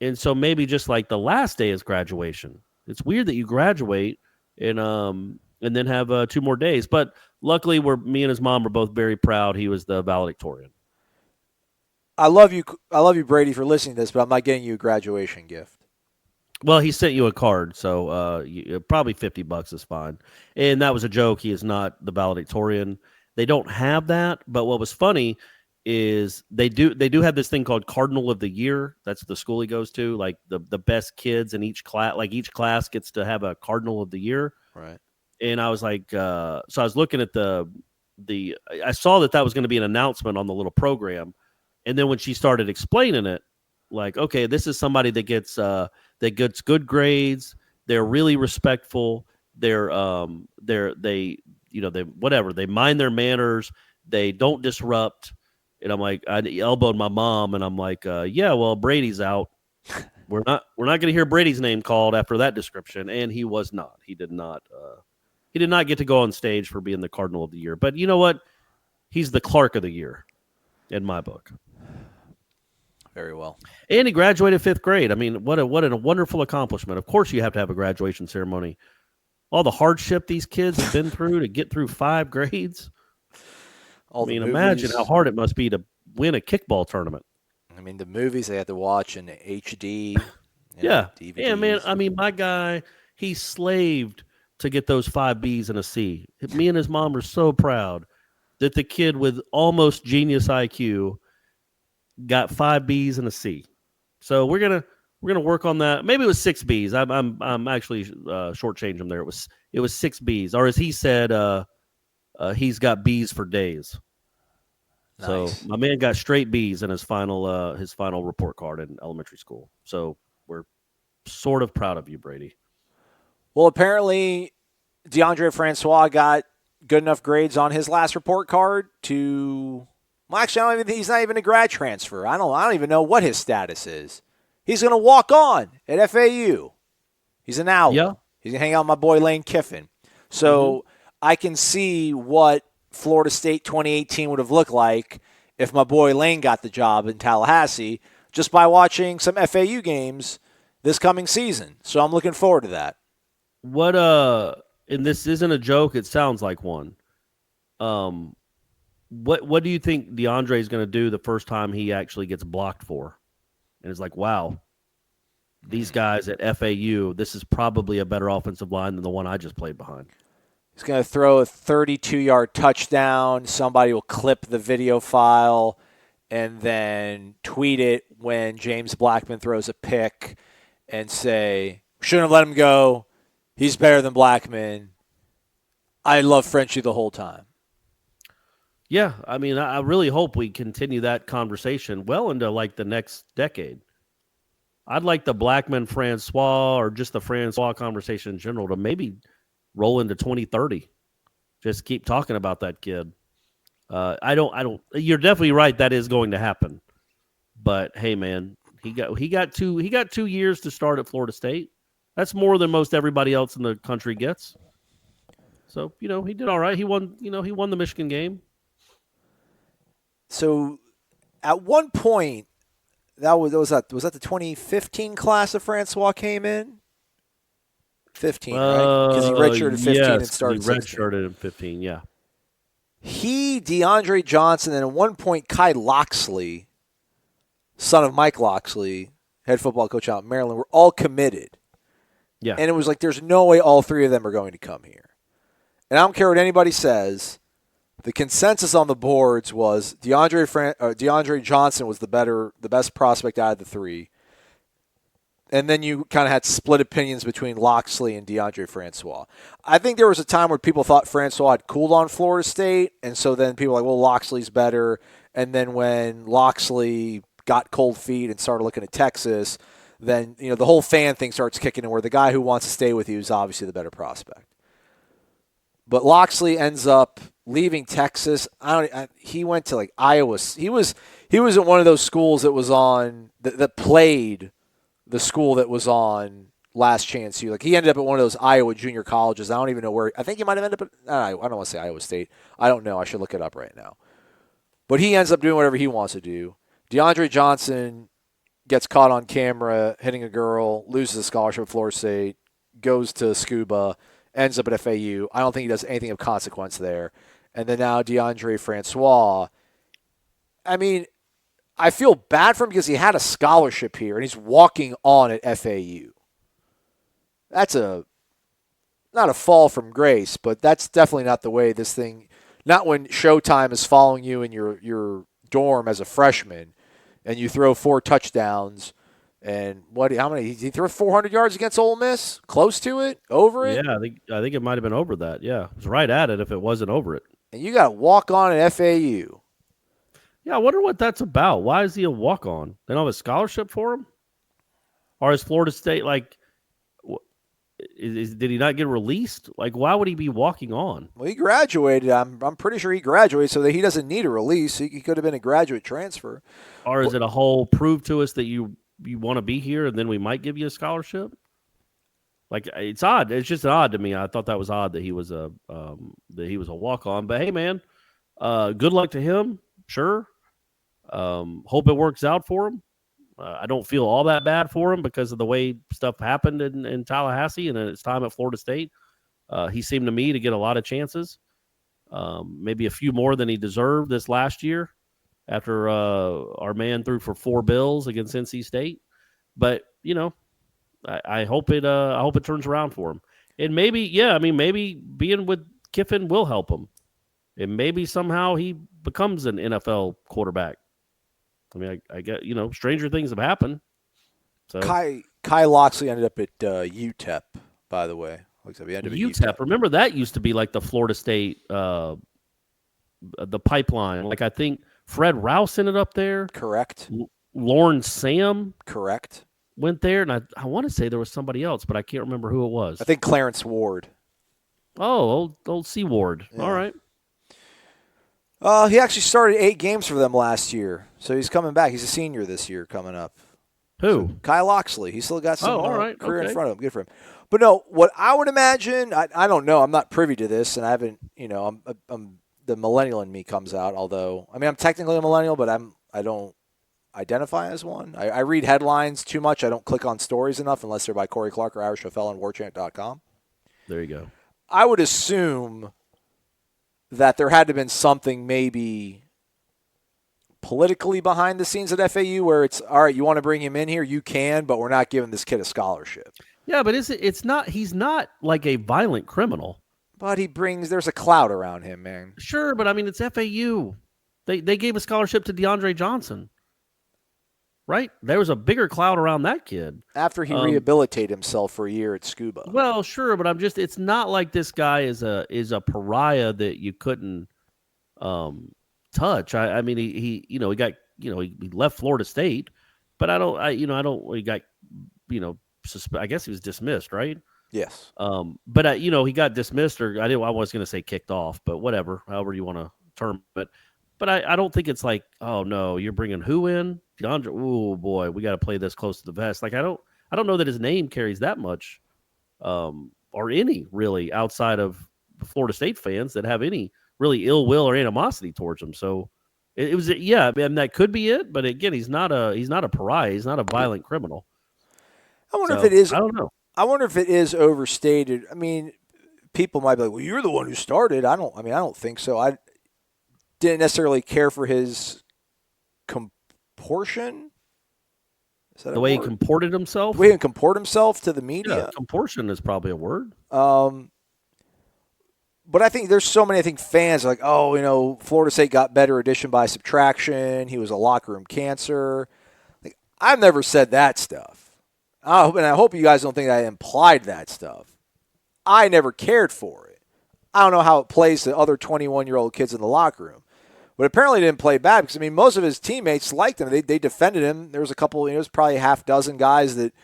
S3: And so maybe just like the last day is graduation. It's weird that you graduate and then have 2 more days. But luckily, me and his mom were both very proud. He was the valedictorian.
S2: I love you, Brady, for listening to this, but I'm not getting you a graduation gift.
S3: Well, he sent you a card, so probably $50 is fine. And that was a joke. He is not the valedictorian. They don't have that. But what was funny is they do have this thing called Cardinal of the Year. That's the school he goes to, like the best kids in each class. Like each class gets to have a Cardinal of the Year.
S2: Right.
S3: And I was like, so I was looking at I saw that was going to be an announcement on the little program. And then when she started explaining it, like, okay, this is somebody that gets good grades. They're really respectful. They mind their manners. They don't disrupt. And I'm like, I elbowed my mom, and I'm like, yeah, well, Brady's out. We're not going to hear Brady's name called after that description. And he was not. He did not. He did not get to go on stage for being the Cardinal of the Year. But you know what? He's the Clark of the Year in my book.
S2: Very well.
S3: And he graduated 5th grade. I mean, what a wonderful accomplishment. Of course you have to have a graduation ceremony. All the hardship these kids have been through to get through 5 grades. Imagine how hard it must be to win a kickball tournament.
S2: I mean, the movies they had to watch in HD.
S3: Yeah.
S2: DVDs.
S3: Yeah, man. I mean, my guy, he slaved to get those 5 Bs and a C. Me and his mom are so proud that the kid with almost genius IQ got 5 Bs and a C. So we're gonna work on that. Maybe it was 6 Bs. I'm actually shortchanging him there. It was 6 Bs, or as he said, he's got Bs for days. Nice. So my man got straight Bs in his final report card in elementary school. So we're sort of proud of you, Brady.
S2: Well, apparently DeAndre Francois got good enough grades on his last report card to. Well, actually, he's not even a grad transfer. I don't even know what his status is. He's going to walk on at FAU. He's an owl.
S3: Yeah.
S2: He's going to hang out with my boy Lane Kiffin. So I can see what Florida State 2018 would have looked like if my boy Lane got the job in Tallahassee just by watching some FAU games this coming season. So I'm looking forward to that.
S3: What and this isn't a joke, it sounds like one. What do you think DeAndre is going to do the first time he actually gets blocked for? And it's like, wow, these guys at FAU, this is probably a better offensive line than the one I just played behind.
S2: He's going to throw a 32-yard touchdown. Somebody will clip the video file and then tweet it when James Blackman throws a pick and say, shouldn't have let him go. He's better than Blackman. I love Frenchie the whole time.
S3: Yeah, I mean, I really hope we continue that conversation well into like the next decade. I'd like the Blackman Francois or just the Francois conversation in general to maybe roll into 2030. Just keep talking about that kid. I don't. You're definitely right. That is going to happen. But hey, man, he got 2 years to start at Florida State. That's more than most everybody else in the country gets. So he did all right. He won. He won the Michigan game.
S2: So, at one point, was that the 2015 class that Francois came in? 15, right? Because he redshirted 15 and started 16.
S3: He redshirted in 15, yeah.
S2: He, DeAndre Johnson, and at one point Kai Loxley, son of Mike Loxley, head football coach out in Maryland, were all committed.
S3: Yeah.
S2: And it was like there's no way all 3 of them are going to come here. And I don't care what anybody says. The consensus on the boards was DeAndre Johnson was the best prospect out of the 3. And then you kind of had split opinions between Loxley and DeAndre Francois. I think there was a time where people thought Francois had cooled on Florida State, and so then people were like, well, Loxley's better. And then when Loxley got cold feet and started looking at Texas, then the whole fan thing starts kicking in where the guy who wants to stay with you is obviously the better prospect. But Loxley ends up leaving Texas. He went to like Iowa. He was at one of those schools that was on that played the school that was on Last Chance U. Like he ended up at one of those Iowa junior colleges. I don't even know where. I think he might have ended up at. I don't want to say Iowa State. I don't know. I should look it up right now. But he ends up doing whatever he wants to do. DeAndre Johnson gets caught on camera hitting a girl, loses a scholarship at Florida State, goes to Scuba, ends up at FAU. I don't think he does anything of consequence there. And then now DeAndre Francois. I mean, I feel bad for him because he had a scholarship here and he's walking on at FAU. That's not a fall from grace, but that's definitely not the way this thing. Not when Showtime is following you in your dorm as a freshman, and you throw 4 touchdowns. And how many? Did he throw 400 yards against Ole Miss? Close to it? Over it?
S3: Yeah, I think it might have been over that. Yeah, it was right at it if it wasn't over it.
S2: And you got to walk on at FAU.
S3: Yeah, I wonder what that's about. Why is he a walk-on? They don't have a scholarship for him? Or is Florida State did he not get released? Like, why would he be walking on?
S2: Well, he graduated. I'm pretty sure he graduated, so that he doesn't need a release. He could have been a graduate transfer.
S3: Or is it a whole prove to us that you want to be here and then we might give you a scholarship? Like, it's odd. It's just odd to me. I thought that was odd that he was a walk-on. But hey, man, good luck to him. Sure. Hope it works out for him. I don't feel all that bad for him because of the way stuff happened in Tallahassee and his time at Florida State. He seemed to me to get a lot of chances, maybe a few more than he deserved this last year after our man threw for 4 bills against NC State. But, I hope it turns around for him. And maybe being with Kiffin will help him. And maybe somehow he becomes an NFL quarterback. I mean, I get, stranger things have happened. So
S2: Kai Loxley ended up at UTEP, by the way. Looks like he ended up at UTEP.
S3: Remember, that used to be like the Florida State, the pipeline. Like, I think Fred Rouse ended up there.
S2: Correct.
S3: Lauren Sam.
S2: Correct.
S3: Went there, and I want to say there was somebody else, but I can't remember who it was.
S2: I think Clarence Ward.
S3: Oh, old C. Ward. Yeah. All right.
S2: He actually started 8 games for them last year, so he's coming back. He's a senior this year coming up.
S3: Who?
S2: So, Kai Loxley. He's still got some career in front of him. Good for him. But no, what I would imagine, I don't know. I'm not privy to this, and I haven't. I'm the millennial in me comes out. Although, I mean, I'm technically a millennial, but I don't identify as one. I read headlines too much. I don't click on stories enough unless they're by Corey Clark or Irish O'Fell on WarChant.com.
S3: There you go.
S2: I would assume that there had to have been something maybe politically behind the scenes at FAU where it's, all right, you want to bring him in here, you can, but we're not giving this kid a scholarship.
S3: Yeah, but he's not like a violent criminal.
S2: But there's a cloud around him, man.
S3: Sure, but I mean, it's FAU. They gave a scholarship to DeAndre Johnson. Right? There was a bigger cloud around that kid.
S2: After he rehabilitated himself for a year at Scuba.
S3: Well, sure, but it's not like this guy is a pariah that you couldn't touch. I mean, he left Florida State, but he got, I guess he was dismissed, right?
S2: Yes.
S3: But he got dismissed, or I was going to say kicked off, but whatever, however you want to term it. But I don't think it's like, oh no, you're bringing who in? DeAndre, oh boy, we got to play this close to the vest. Like I don't know that his name carries that much, or any really outside of the Florida State fans that have any really ill will or animosity towards him. So it was, yeah, and that could be it. But again, he's not a pariah. He's not a violent criminal.
S2: I wonder if it is.
S3: I don't know.
S2: I wonder if it is overstated. I mean, people might be like, well, you're the one who started. I don't think so. I didn't necessarily care for his comportion. Is that
S3: the way he comported himself?
S2: The way he comported himself to the media?
S3: Yeah, comportion is probably a word.
S2: But I think there's so many, fans are like, oh, Florida State got better addition by subtraction. He was a locker room cancer. Like, I've never said that stuff. I hope you guys don't think I implied that stuff. I never cared for it. I don't know how it plays to other 21-year-old kids in the locker room. But apparently it didn't play bad because, most of his teammates liked him. They defended him. There was a couple, it was probably a half dozen guys that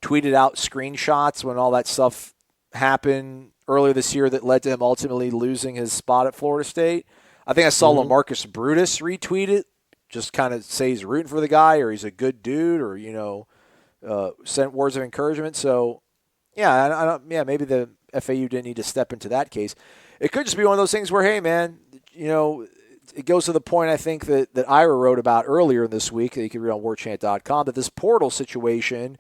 S2: tweeted out screenshots when all that stuff happened earlier this year that led to him ultimately losing his spot at Florida State. I think I saw LaMarcus Brutus retweet it, just kind of say he's rooting for the guy or he's a good dude or, sent words of encouragement. So, yeah, maybe the FAU didn't need to step into that case. It could just be one of those things where, hey, man, it goes to the point I think that Ira wrote about earlier this week that you can read on warchant.com, that this portal situation,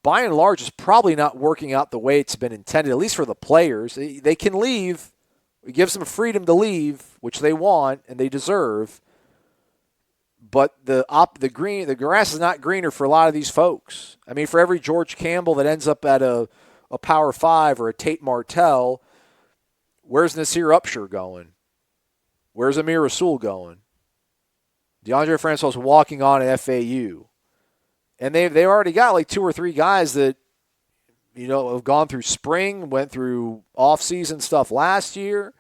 S2: by and large, is probably not working out the way it's been intended, at least for the players. They can leave. It gives them freedom to leave, which they want and they deserve. But the grass is not greener for a lot of these folks. I mean, for every George Campbell that ends up at a Power 5 or a Tate Martell, where's Nasir Upshur going? Where's Amir Rasul going? DeAndre Francois is walking on at FAU. And they already got like 2 or 3 guys that, have gone through spring, went through off-season stuff last year.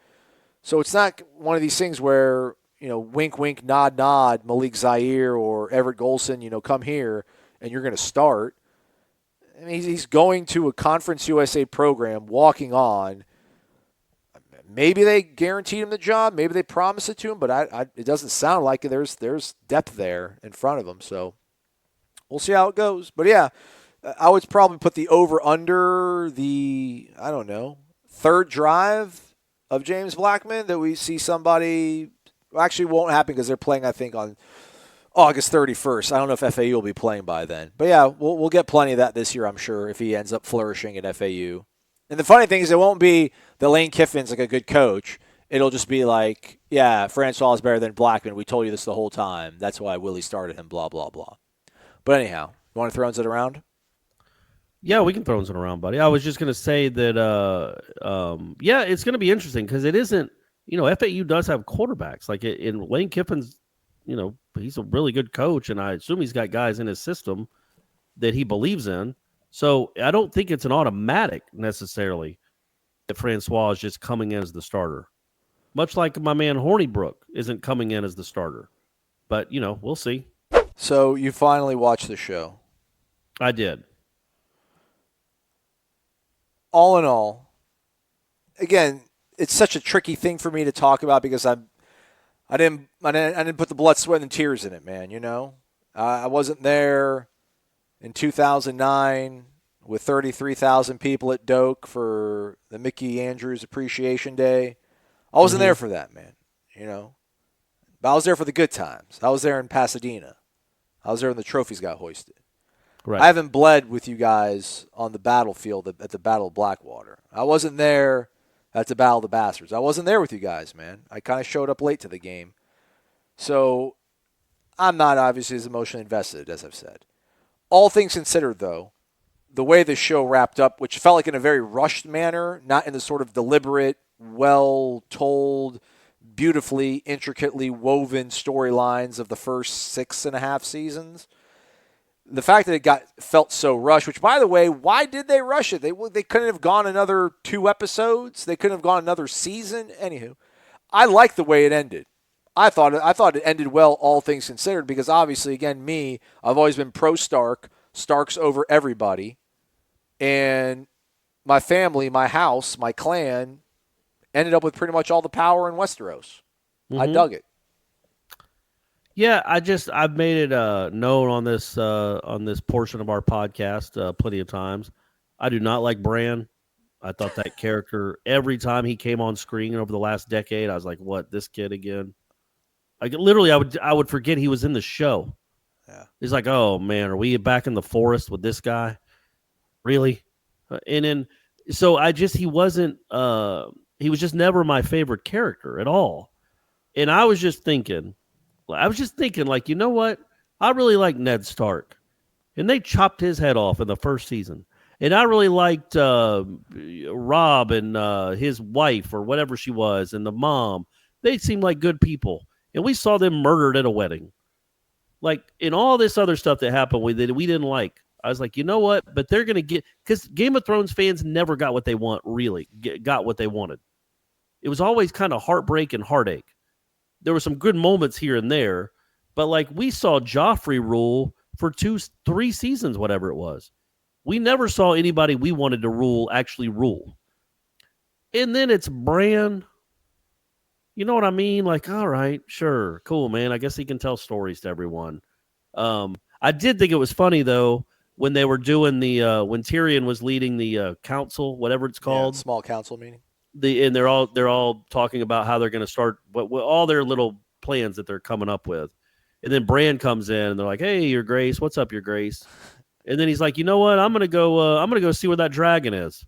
S2: So it's not one of these things where, wink, wink, nod, nod, Malik Zaire or Everett Golson, come here and you're going to start. I mean, he's going to a Conference USA program, walking on. Maybe they guaranteed him the job. Maybe they promised it to him, but it doesn't sound like it. There's depth there in front of him. So we'll see how it goes. But, yeah, I would probably put the over-under the, I don't know, third drive of James Blackman that we see somebody – actually won't happen because they're playing, I think, on August 31st. I don't know if FAU will be playing by then. But, yeah, we'll get plenty of that this year, I'm sure, if he ends up flourishing at FAU. And the funny thing is it won't be that Lane Kiffin's like a good coach. It'll just be like, yeah, Francois is better than Blackman. We told you this the whole time. That's why Willie started him, blah, blah, blah. But anyhow, you want to throw it around?
S3: Yeah, we can throw it around, buddy. I was just going to say that, it's going to be interesting because it isn't, FAU does have quarterbacks. Like in Lane Kiffin's, he's a really good coach, and I assume he's got guys in his system that he believes in. So I don't think it's an automatic necessarily that Francois is just coming in as the starter. Much like my man Hornibrook isn't coming in as the starter. But, we'll see.
S2: So you finally watched the show.
S3: I did.
S2: All in all, again, it's such a tricky thing for me to talk about because I didn't put the blood, sweat, and tears in it, man, I wasn't there in 2009 with 33,000 people at Doak for the Mickey Andrews Appreciation Day. I wasn't there for that, man, But I was there for the good times. I was there in Pasadena. I was there when the trophies got hoisted.
S3: Right.
S2: I haven't bled with you guys on the battlefield at the Battle of Blackwater. I wasn't there at the Battle of the Bastards. I wasn't there with you guys, man. I kind of showed up late to the game. So I'm not obviously as emotionally invested, as I've said. All things considered, though, the way the show wrapped up, which felt like in a very rushed manner, not in the sort of deliberate, well-told, beautifully, intricately woven storylines of the first 6.5 seasons, the fact that it felt so rushed, which, by the way, why did they rush it? They couldn't have gone another 2 episodes. They couldn't have gone another season. Anywho, I like the way it ended. I thought it ended well, all things considered, because obviously, again, I've always been pro-Stark, Starks over everybody, and my family, my house, my clan ended up with pretty much all the power in Westeros. Mm-hmm. I dug it.
S3: Yeah, I've made it known on this portion of our podcast plenty of times. I do not like Bran. I thought that character, every time he came on screen over the last decade, I was like, what, this kid again? I would forget he was in the show.
S2: Yeah.
S3: He's like, oh man, are we back in the forest with this guy? Really? And then, so he was just never my favorite character at all. And I was just thinking, like, you know what? I really like Ned Stark. And they chopped his head off in the first season. And I really liked Rob and his wife or whatever she was and the mom. They seemed like good people. And we saw them murdered at a wedding. Like, in all this other stuff that happened we didn't like. I was like, you know what? But they're going to get – because Game of Thrones fans never got what they want, really. Got what they wanted. It was always kind of heartbreak and heartache. There were some good moments here and there. But, like, we saw Joffrey rule for 3 seasons, whatever it was. We never saw anybody we wanted to rule actually rule. And then it's Bran. You know what I mean? Like, all right, sure, cool, man. I guess he can tell stories to everyone. I did think it was funny, though, when they were doing when Tyrion was leading the council, whatever it's called.
S2: Yeah, small council meeting.
S3: And they're all talking about how they're going to start all their little plans that they're coming up with. And then Bran comes in and they're like, hey, Your Grace, what's up, Your Grace? And then he's like, you know what? I'm gonna go see where that dragon is.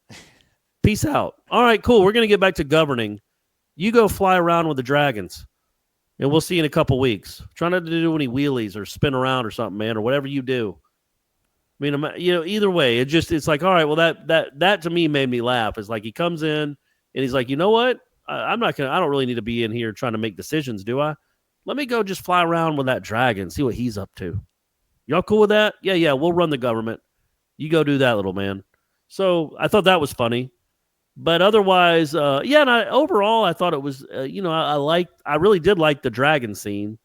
S3: Peace out. All right, cool. We're gonna get back to governing. You go fly around with the dragons, and we'll see you in a couple weeks. Try not to do any wheelies or spin around or something, man, or whatever you do. I mean, either way, it's like, all right. Well, that to me made me laugh. It's like he comes in and he's like, you know what? I don't really need to be in here trying to make decisions, do I? Let me go just fly around with that dragon, see what he's up to. Y'all cool with that? Yeah, we'll run the government. You go do that, little man. So I thought that was funny. But otherwise, yeah. And overall, I thought it was, I really did like the dragon scene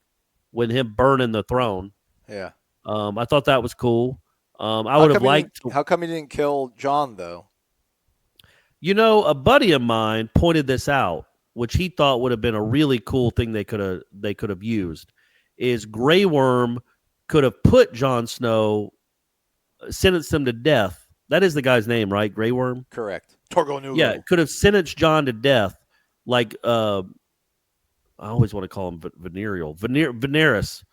S3: with him burning the throne.
S2: Yeah.
S3: I thought that was cool. I would have liked.
S2: How come he didn't kill John though?
S3: A buddy of mine pointed this out, which he thought would have been a really cool thing they could have used. Is Grey Worm could have put Jon Snow, sentenced him to death. That is the guy's name, right? Grey Worm?
S2: Correct. Torgo Nugo.
S3: Yeah, could have sentenced Jon to death, like I always want to call him Venereal. Veneris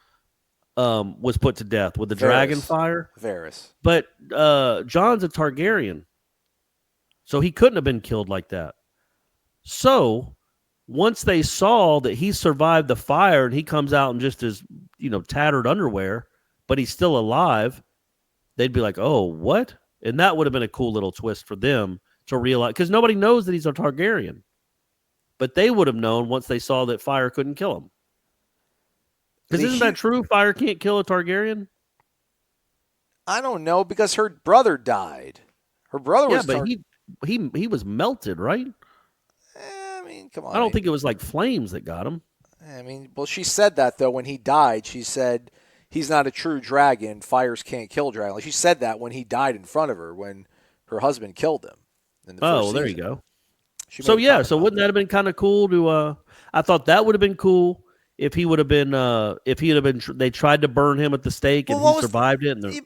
S3: was put to death with the dragon fire.
S2: Varys.
S3: But Jon's a Targaryen, so he couldn't have been killed like that. So once they saw that he survived the fire and he comes out in just his, tattered underwear, but he's still alive, they'd be like, oh, what? And that would have been a cool little twist for them to realize, because nobody knows that he's a Targaryen. But they would have known once they saw that fire couldn't kill him. Because isn't that true? Fire can't kill a Targaryen?
S2: I don't know, because her brother died. Her brother was...
S3: Yeah, but he was melted, right?
S2: I mean, come on.
S3: I don't think it was like flames that got him.
S2: I mean, well, she said that, though, when he died. She said, he's not a true dragon. Fires can't kill dragon. Like, she said that when he died in front of her, when her husband killed him.
S3: Oh, there you go. So wouldn't that have been kind of cool to... I thought that would have been cool if he would have been... they tried to burn him at the stake and he survived it. And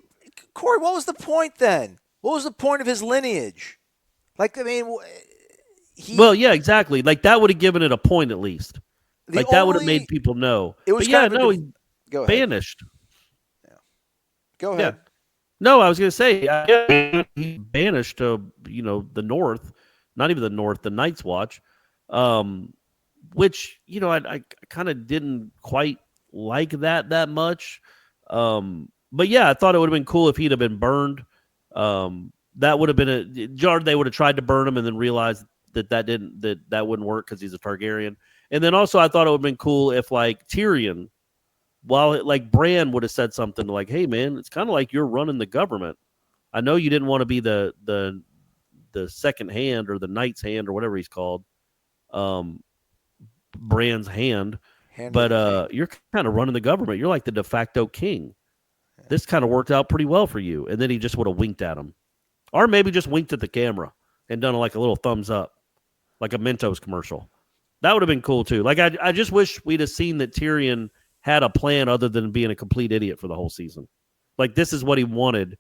S2: Corey, what was the point then? What was the point of his lineage? Like, I mean...
S3: Well, yeah, exactly. Like, that would have given it a point at least. That would have made people know.
S2: It was
S3: he's banished.
S2: Yeah. Go ahead.
S3: Yeah. No, I was going to say, he banished to, the North, not even the North, the Night's Watch, which, I kind of didn't quite like that much. But yeah, I thought it would have been cool if he'd have been burned. That would have been they would have tried to burn him and then realized that wouldn't work because he's a Targaryen. And then also I thought it would have been cool if like Tyrion, Bran would have said something like, hey man, it's kind of like you're running the government. I know you didn't want to be the second hand or the knight's hand or whatever he's called. Bran's hand. But you're kind of running the government. You're like the de facto king. This kind of worked out pretty well for you. And then he just would have winked at him. Or maybe just winked at the camera and done like a little thumbs up, like a Mentos commercial. That would have been cool too. Like I just wish we'd have seen that Tyrion had a plan other than being a complete idiot for the whole season. Like this is what he wanted.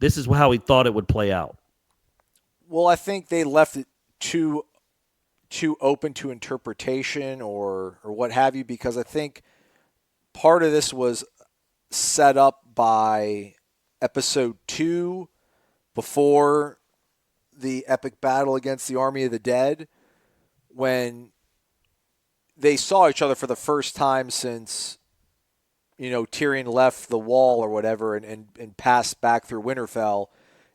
S3: This is how he thought it would play out.
S2: Well, I think they left it too open to interpretation or what have you, because I think part of this was set up by episode 2 before the epic battle against the Army of the Dead, when they saw each other for the first time since, Tyrion left the wall or whatever and passed back through Winterfell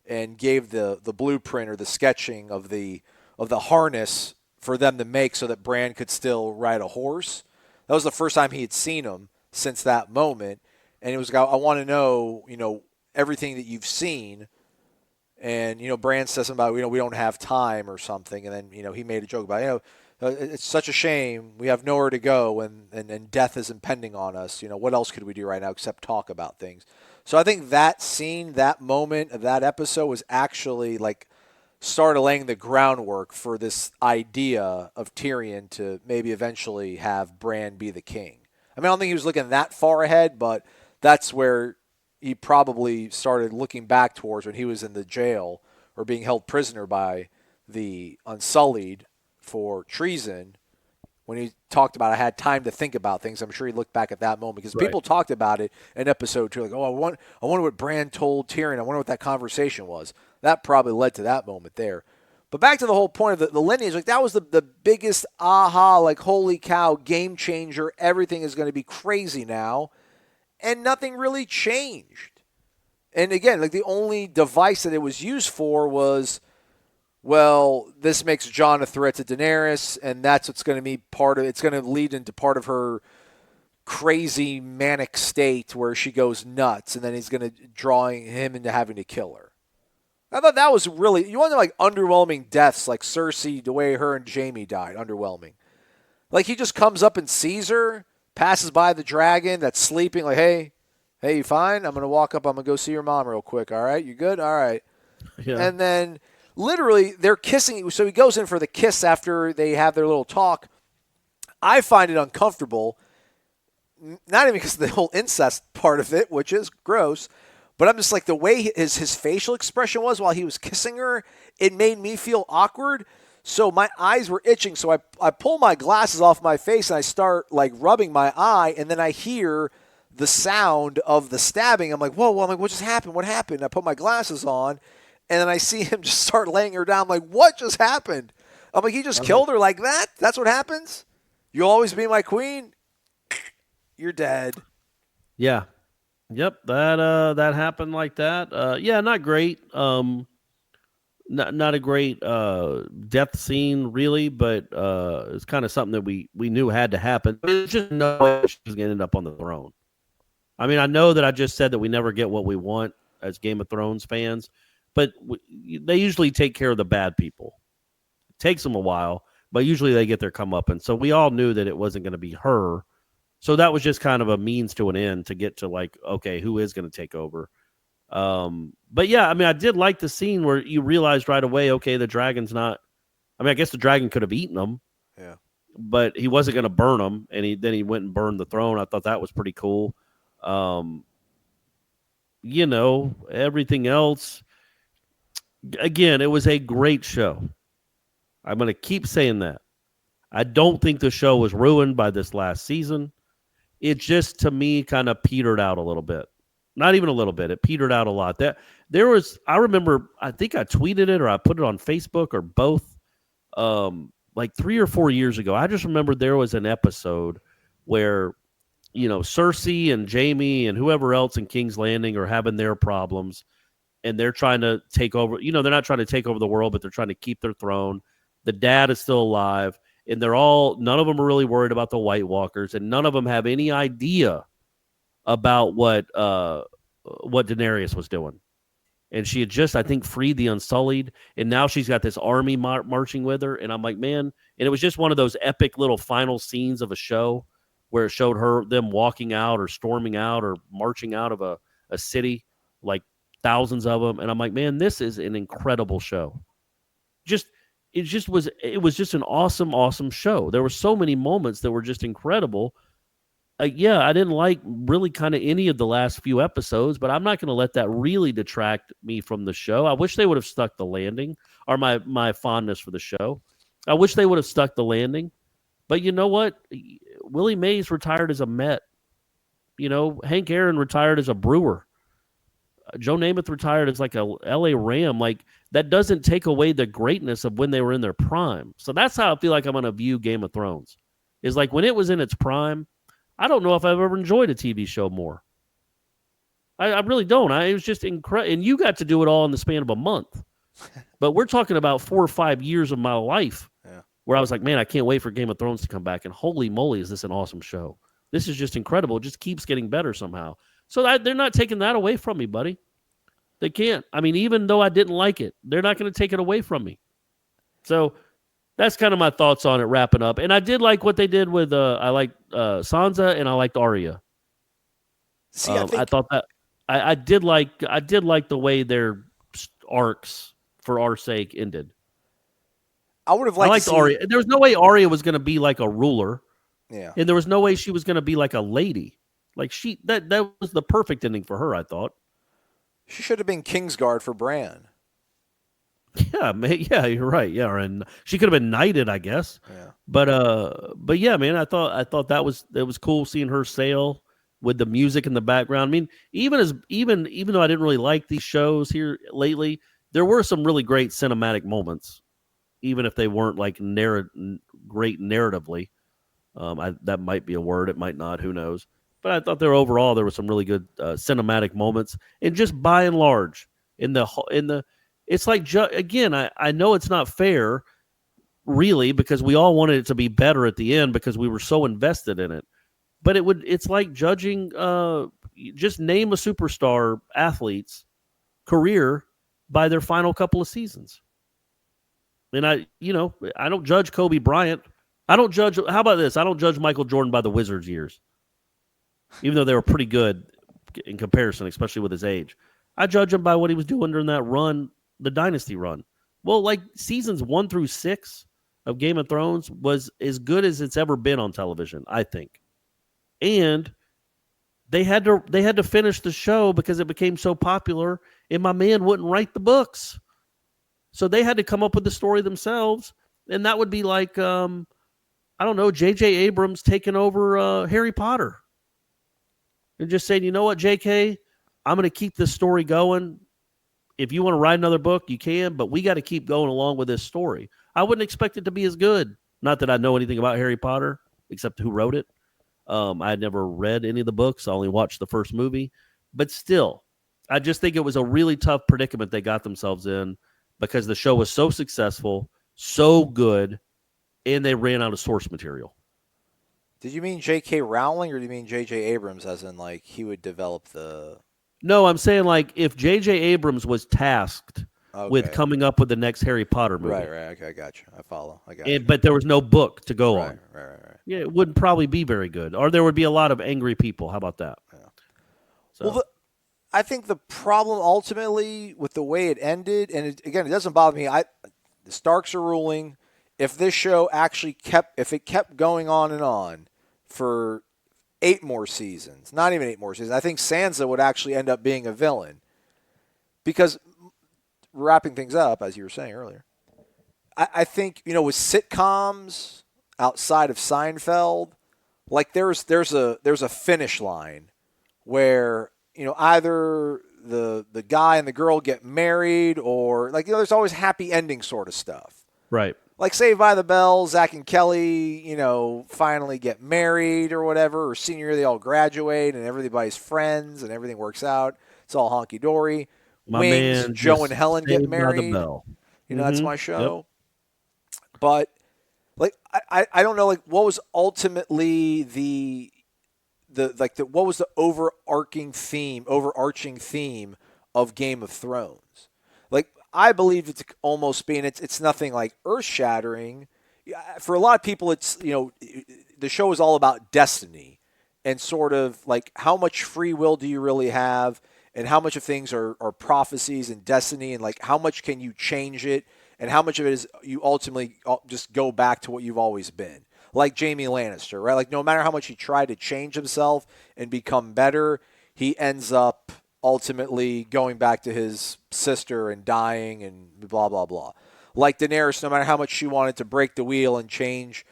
S2: and gave the blueprint or the sketching of the harness for them to make so that Bran could still ride a horse. That was the first time he had seen him since that moment. And it was, I want to know, everything that you've seen. And, Bran says something about, we don't have time or something. And then, he made a joke about, it's such a shame. We have nowhere to go and death is impending on us. What else could we do right now except talk about things? So I think that scene, that moment of that episode was actually started laying the groundwork for this idea of Tyrion to maybe eventually have Bran be the king. I mean, I don't think he was looking that far ahead, but that's where he probably started looking back towards when he was in the jail or being held prisoner by the Unsullied for treason. When he talked about, I had time to think about things, I'm sure he looked back at that moment because people talked about it in episode 2. Like, I wonder what Bran told Tyrion. I wonder what that conversation was. That probably led to that moment there. But back to the whole point of the lineage, that was the biggest aha, holy cow, game changer. Everything is going to be crazy now. And nothing really changed. And again, the only device that it was used for was, well, this makes Jon a threat to Daenerys, and that's what's going to be it's going to lead into part of her crazy manic state where she goes nuts, and then he's going to draw him into having to kill her. I thought that was really, you want to like underwhelming deaths, like Cersei, the way her and Jaime died, underwhelming. Like he just comes up and sees her, passes by the dragon that's sleeping, like, hey, you fine? I'm going to walk up, I'm going to go see your mom real quick, all right? You good? All right.
S3: Yeah.
S2: And then literally they're kissing, so he goes in for the kiss after they have their little talk. I find it uncomfortable, not even because of the whole incest part of it, which is gross, but I'm just like the way his facial expression was while he was kissing her, it made me feel awkward. So my eyes were itching, so I pull my glasses off my face and I start like rubbing my eye, and then I hear the sound of the stabbing. I'm like, whoa, I'm like, what just happened? What happened? I put my glasses on, and then I see him just start laying her down. I'm like, what just happened? I'm like, he just killed her like that? That's what happens? You'll always be my queen? You're dead.
S3: Yeah. Yep. That happened like that. Yeah, not great. Not a great death scene, really, but it's kind of something that we knew had to happen. It's just no way she was going to end up on the throne. I mean, I know that I just said that we never get what we want as Game of Thrones fans, but they usually take care of the bad people. It takes them a while, but usually they get their comeuppance. So we all knew that it wasn't going to be her. So that was just kind of a means to an end to get to like, okay, who is going to take over? But yeah, I mean, I did like the scene where you realized right away, okay, the dragon's not. I mean, I guess the dragon could have eaten him.
S2: Yeah.
S3: But he wasn't going to burn him, and then he went and burned the throne. I thought that was pretty cool. Everything else. Again, it was a great show. I'm going to keep saying that. I don't think the show was ruined by this last season. It just, to me, kind of petered out a little bit. Not even a little bit. It petered out a lot. I remember, I think I tweeted it or I put it on Facebook or both, like 3 or 4 years ago. I just remember there was an episode where, Cersei and Jaime and whoever else in King's Landing are having their problems, and they're trying to take over. They're not trying to take over the world, but they're trying to keep their throne. The dad is still alive, and none of them are really worried about the White Walkers, and none of them have any idea about what Daenerys was doing. And she had just, I think, freed the Unsullied, and now she's got this army marching with her. And I'm like, man, and it was just one of those epic little final scenes of a show where it showed them walking out or storming out or marching out of a city, like thousands of them. And I'm like, man, this is an incredible show. It was just an awesome, awesome show. There were so many moments that were just incredible. I didn't like really kind of any of the last few episodes, but I'm not going to let that really detract me from the show. I wish they would have stuck the landing, or my fondness for the show. I wish they would have stuck the landing. But you know what? Willie Mays retired as a Met. Hank Aaron retired as a Brewer. Joe Namath retired as like a LA Ram. Like, that doesn't take away the greatness of when they were in their prime. So that's how I feel like I'm going to view Game of Thrones. Is like when it was in its prime, I don't know if I've ever enjoyed a TV show more. I really don't. It was just incredible. And you got to do it all in the span of a month. But we're talking about 4 or 5 years of my life where I was like, man, I can't wait for Game of Thrones to come back. And holy moly, is this an awesome show. This is just incredible. It just keeps getting better somehow. So they're not taking that away from me, buddy. They can't. I mean, even though I didn't like it, they're not going to take it away from me. So that's kind of my thoughts on it, wrapping up. And I did like what they did with I liked Sansa, and I liked Arya.
S2: See,
S3: I thought that I did like the way their arcs, for our sake, ended.
S2: I would have liked.
S3: I liked Arya. There was no way Arya was going to be like a ruler.
S2: Yeah.
S3: And there was no way she was going to be like a lady. Like that was the perfect ending for her, I thought.
S2: She should have been Kingsguard for Bran.
S3: Yeah, you're right. Yeah, and she could have been knighted, I guess.
S2: Yeah.
S3: But yeah, man, I thought that was cool seeing her sail with the music in the background. I mean, even though I didn't really like these shows here lately, there were some really great cinematic moments, even if they weren't like great narratively. That might be a word, it might not, who knows. But I thought there were some really good cinematic moments, and just by and large it's like, again, I know it's not fair, really, because we all wanted it to be better at the end because we were so invested in it. But it's like judging, just name a superstar athlete's career, by their final couple of seasons. And I don't judge Kobe Bryant. How about this? I don't judge Michael Jordan by the Wizards years, even though they were pretty good in comparison, especially with his age. I judge him by what he was doing during that run, the dynasty run. Well, like seasons 1 through 6 of Game of Thrones was as good as it's ever been on television, I think. And they had to finish the show because it became so popular, and my man wouldn't write the books. So they had to come up with the story themselves, and that would be like, I don't know, J.J. Abrams taking over Harry Potter and just saying, you know what, J.K., I'm going to keep this story going. If you want to write another book, you can, but we got to keep going along with this story. I wouldn't expect it to be as good. Not that I know anything about Harry Potter, except who wrote it. I had never read any of the books. I only watched the first movie. But still, I just think it was a really tough predicament they got themselves in because the show was so successful, so good, and they ran out of source material.
S2: Did you mean J.K. Rowling, or do you mean J.J. Abrams as in, like, he would develop the...
S3: No, I'm saying, like, if J.J. Abrams was tasked with coming up with the next Harry Potter movie.
S2: Right. Okay, I got you. I follow. I got you.
S3: But there was no book to go on.
S2: Right.
S3: Yeah, it wouldn't probably be very good. Or there would be a lot of angry people. How about that?
S2: Yeah.
S3: So.
S2: Well, I think the problem ultimately with the way it ended, and it doesn't bother me. The Starks are ruling. If this show actually kept going on and on for 8 more seasons, not even 8 more seasons, I think Sansa would actually end up being a villain. Because, wrapping things up, as you were saying earlier, I think, with sitcoms outside of Seinfeld, like there's a finish line where, either the guy and the girl get married, or there's always happy ending sort of stuff.
S3: Right.
S2: Like Saved by the Bell, Zach and Kelly, finally get married or whatever, or senior year they all graduate and everybody's friends and everything works out. It's all honky dory. Wings, Joe and Helen get married. That's my show. Yep. But I don't know, what was ultimately what was the overarching theme of Game of Thrones? I believe it's almost being, it's nothing like earth-shattering. For a lot of people, it's, the show is all about destiny and sort of how much free will do you really have, and how much of things are prophecies and destiny, and how much can you change it, and how much of it is you ultimately just go back to what you've always been. Like Jaime Lannister, right? No matter how much he tried to change himself and become better, he ends up ultimately going back to his sister and dying and blah, blah, blah. Like Daenerys, no matter how much she wanted to break the wheel and change,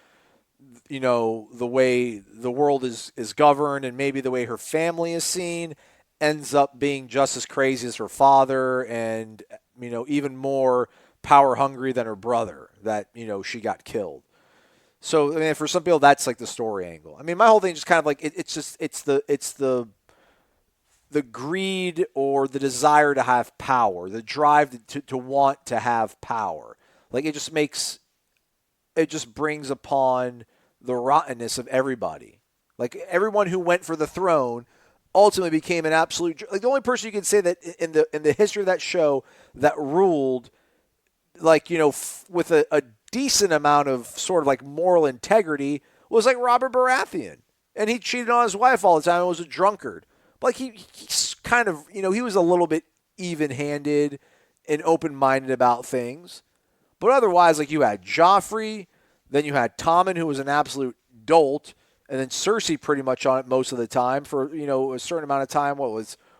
S2: the way the world is governed and maybe the way her family is seen, ends up being just as crazy as her father and, even more power hungry than her brother that, she got killed. So, for some people, that's the story angle. My whole thing is just kind of it's the greed or the desire to have power, the drive to want to have power. It just brings upon the rottenness of everybody. Everyone who went for the throne ultimately became an absolute, the only person you can say that in the history of that show that ruled, with a decent amount of sort of moral integrity was Robert Baratheon. And he cheated on his wife all the time and was a drunkard. He's kind of, he was a little bit even-handed and open-minded about things. But otherwise, you had Joffrey, then you had Tommen, who was an absolute dolt, and then Cersei pretty much on it most of the time for, a certain amount of time.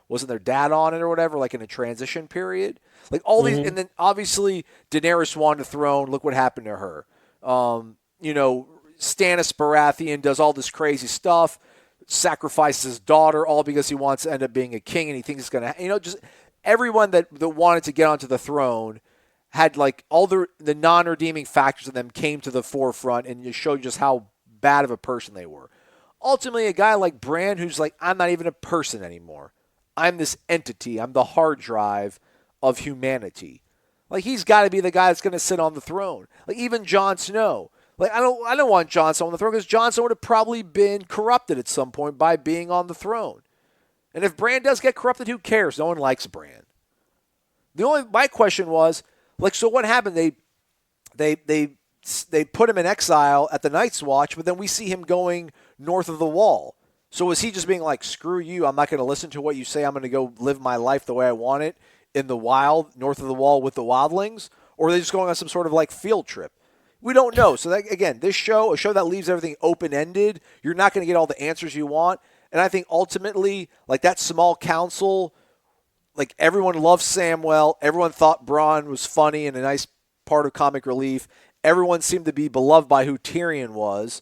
S2: Wasn't their dad on it or whatever, in a transition period? All these, and then obviously Daenerys won the throne. Look what happened to her. Stannis Baratheon does all this crazy stuff, sacrifices his daughter, all because he wants to end up being a king, and he thinks it's going to, just everyone that wanted to get onto the throne had all the non-redeeming factors of them came to the forefront and just showed just how bad of a person they were. Ultimately, a guy like Bran, who's I'm not even a person anymore. I'm this entity. I'm the hard drive of humanity. He's got to be the guy that's going to sit on the throne. Even Jon Snow. I don't want Jon Snow on the throne because Jon Snow would have probably been corrupted at some point by being on the throne. And if Bran does get corrupted, who cares? No one likes Bran. My question was, like, so what happened? They put him in exile at the Night's Watch, but then we see him going north of the wall. So was he just being like, screw you, I'm not going to listen to what you say, I'm going to go live my life the way I want it in the wild, north of the wall with the wildlings? Or are they just going on some sort of like field trip? We don't know. So that, again, a show that leaves everything open-ended, you're not going to get all the answers you want. And I think ultimately, like that small council, like everyone loved Samwell. Everyone thought Bronn was funny and a nice part of comic relief. Everyone seemed to be beloved by who Tyrion was.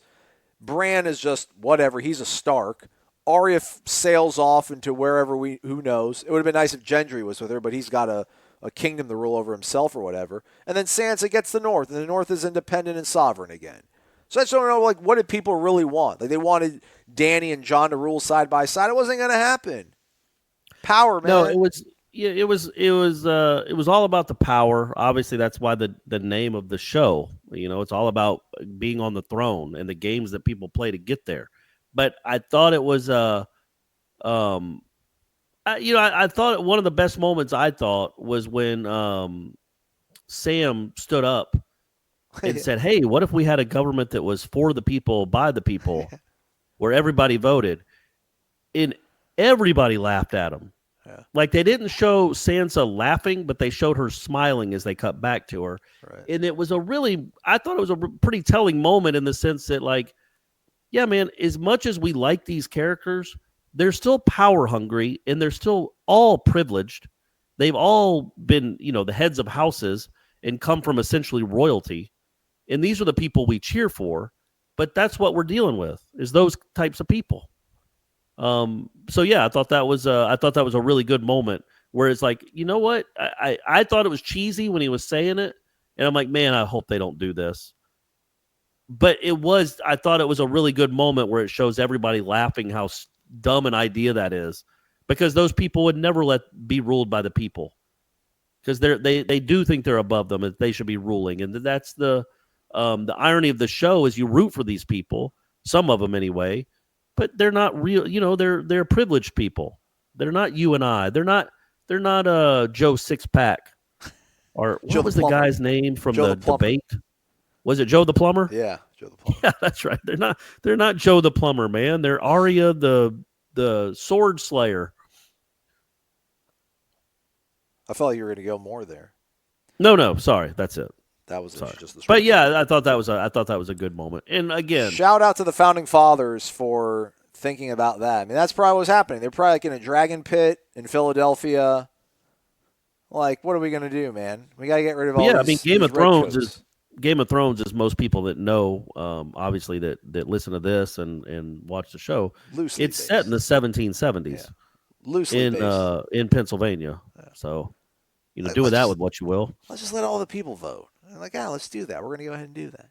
S2: Bran is just whatever. He's a Stark. Arya sails off into wherever who knows. It would have been nice if Gendry was with her, but he's got a kingdom to rule over himself or whatever. And then Sansa gets the North, and the North is independent and sovereign again. So I just don't know, like, what did people really want? Like, they wanted Dany and Jon to rule side by side. It wasn't going to happen. Power, man.
S3: No, it was all about the power. Obviously, that's why the name of the show. It's all about being on the throne and the games that people play to get there. But I thought it was I thought one of the best moments was when Sam stood up and said, "Hey, what if we had a government that was for the people, by the people, where everybody voted?" And everybody laughed at him. Yeah. Like, they didn't show Sansa laughing, but they showed her smiling as they cut back to her. Right. And it was I thought it was a pretty telling moment in the sense that, like, yeah, man, as much as we like these characters, they're still power hungry and they're still all privileged. They've all been, the heads of houses and come from essentially royalty. And these are the people we cheer for. But that's what we're dealing with, is those types of people. So yeah, I thought that was a really good moment where it's like, you know what? I thought it was cheesy when he was saying it, and I'm like, man, I hope they don't do this. But I thought it was a really good moment where it shows everybody laughing how dumb an idea that is, because those people would never be ruled by the people, because they do think they're above them and they should be ruling. And that's the irony of the show is you root for these people, some of them anyway. But they're not real, they're privileged people. They're not you and I. They're not Joe Sixpack. Or what was the guy's name from the debate? Was it Joe the Plumber?
S2: Yeah, Joe the Plumber.
S3: Yeah, that's right. They're not Joe the Plumber, man. They're Arya the Sword Slayer.
S2: I felt like you were going to go more there.
S3: No, sorry, that's it.
S2: That was just the.
S3: But yeah, I thought that was a good moment. And again,
S2: shout out to the founding fathers for thinking about that. I mean, that's probably what was happening. They're probably like in a dragon pit in Philadelphia. Like, what are we going to do, man? We got to get rid of all.
S3: Yeah, I mean, Game of Thrones is most people that know, obviously that listen to this and watch the show.
S2: Loosely
S3: it's
S2: based.
S3: set in the 1770s.
S2: Yeah. Loosely based.
S3: In Pennsylvania. Yeah. So, do with that with what you will.
S2: Let's just let all the people vote. Like, let's do that. We're going to go ahead and do that.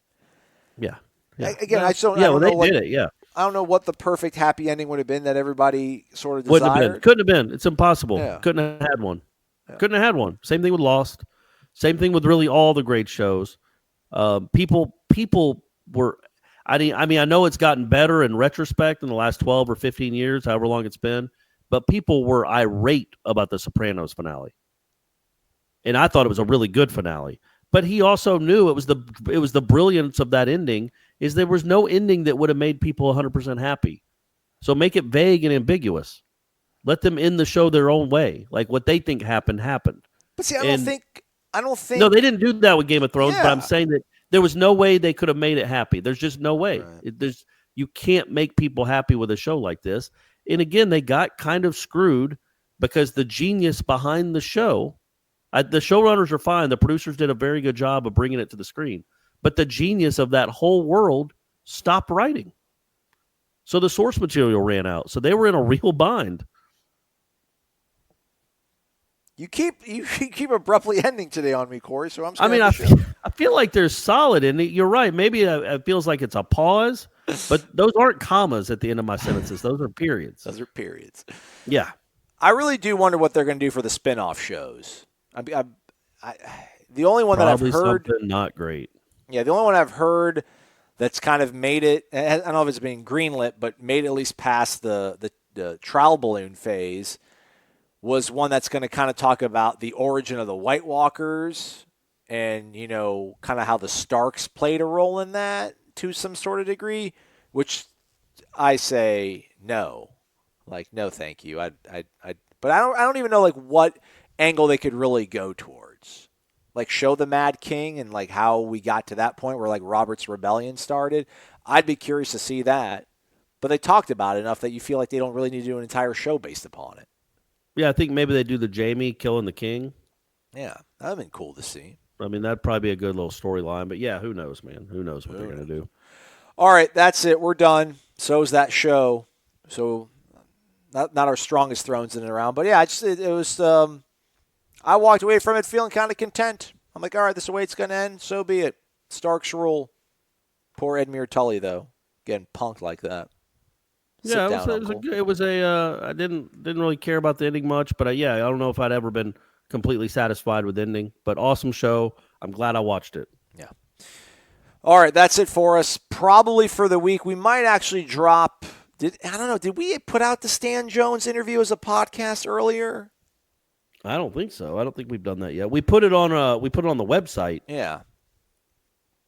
S3: Yeah.
S2: Again, I just don't.
S3: Yeah,
S2: I don't
S3: well,
S2: know
S3: they did it. Yeah.
S2: I don't know what the perfect happy ending would have been that everybody sort of desired.
S3: Wouldn't have been. Couldn't have been. It's impossible.
S2: Yeah.
S3: Couldn't have had one. Yeah. Couldn't have had one. Same thing with Lost. Same thing with really all the great shows. People were. I mean, I know it's gotten better in retrospect in the last 12 or 15 years, however long it's been, but people were irate about the Sopranos finale, and I thought it was a really good finale. But he also knew it was the brilliance of that ending is there was no ending that would have made people 100% happy. So make it vague and ambiguous. Let them end the show their own way. Like what they think happened.
S2: But see, I don't think.
S3: No, they didn't do that with Game of Thrones. Yeah. But I'm saying that there was no way they could have made it happy. There's just no way. Right. You can't make people happy with a show like this. And again, they got kind of screwed because the genius behind the show. The showrunners are fine. The producers did a very good job of bringing it to the screen. But the genius of that whole world stopped writing. So the source material ran out. So they were in a real bind.
S2: You keep abruptly ending today on me, Corey. So I'm.
S3: I feel like they're solid, and you're right. Maybe it feels like it's a pause, but those aren't commas at the end of my sentences. Those are periods.
S2: Those are periods.
S3: Yeah,
S2: I really do wonder what they're going to do for the spinoff shows. The only one
S3: Probably
S2: that I've heard
S3: something not great.
S2: Yeah, the only one I've heard that's kind of made it. I don't know if it's been greenlit, but made at least past the trial balloon phase was one that's going to kind of talk about the origin of the White Walkers and, kind of how the Starks played a role in that to some sort of degree, which I say no. Like, no, thank you. But I don't even know, like, what angle they could really go towards. Like, show the Mad King and, like, how we got to that point where, like, Robert's Rebellion started. I'd be curious to see that. But they talked about it enough that you feel like they don't really need to do an entire show based upon it.
S3: Yeah, I think maybe they do the Jaime killing the king.
S2: Yeah, that would have been cool to see.
S3: I mean, that'd probably be a good little storyline. But, yeah, who knows, man? Who knows what they're going to do.
S2: All right, that's it. We're done. So's that show. So, not our strongest Thrones in and around. But, yeah, it was I walked away from it feeling kind of content. I'm like, all right, this is the way it's going to end. So be it. Starks rule. Poor Edmure Tully, though, getting punked like that.
S3: Yeah, it was I didn't really care about the ending much, but I don't know if I'd ever been completely satisfied with the ending. But awesome show. I'm glad I watched it.
S2: Yeah. All right, that's it for us. Probably for the week, we might actually drop. Did we put out the Stan Jones interview as a podcast earlier?
S3: I don't think so. I don't think we've done that yet. We put it on the website.
S2: Yeah.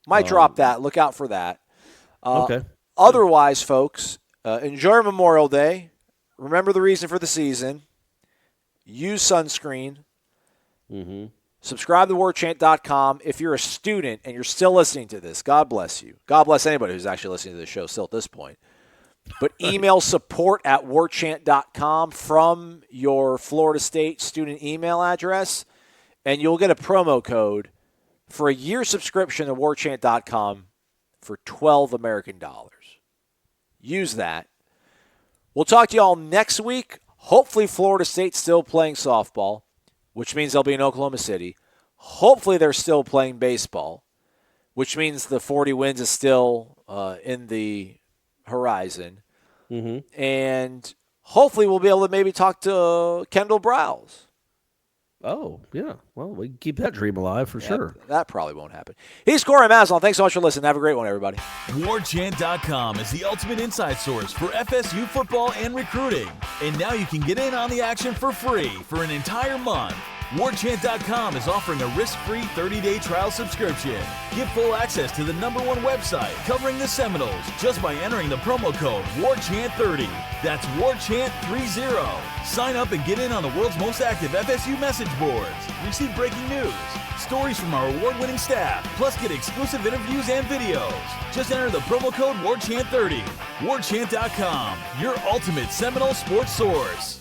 S2: Might drop that. Look out for that.
S3: Okay.
S2: Otherwise, folks, enjoy Memorial Day. Remember the reason for the season. Use sunscreen.
S3: Mm-hmm.
S2: Subscribe to warchant.com. If you're a student and you're still listening to this, God bless you. God bless anybody who's actually listening to this show still at this point. But email support@warchant.com from your Florida State student email address, and you'll get a promo code for a year subscription to warchant.com for $12 American dollars. Use that. We'll talk to you all next week. Hopefully Florida State's still playing softball, which means they'll be in Oklahoma City. Hopefully they're still playing baseball, which means the 40 wins is still in the horizon.
S3: Mm-hmm.
S2: And hopefully we'll be able to maybe talk to Kendall Browse.
S3: Oh, yeah. Well, we can keep that dream alive for sure.
S2: That probably won't happen. He's Corey Maslon. Thanks so much for listening. Have a great one, everybody.
S4: WarChant.com is the ultimate inside source for FSU football and recruiting. And now you can get in on the action for free for an entire month. WarChant.com is offering a risk-free 30-day trial subscription. Get full access to the #1 website covering the Seminoles just by entering the promo code WarChant30. That's WarChant30. Sign up and get in on the world's most active FSU message boards. Receive breaking news, stories from our award-winning staff, plus get exclusive interviews and videos. Just enter the promo code WarChant30. WarChant.com, your ultimate Seminole sports source.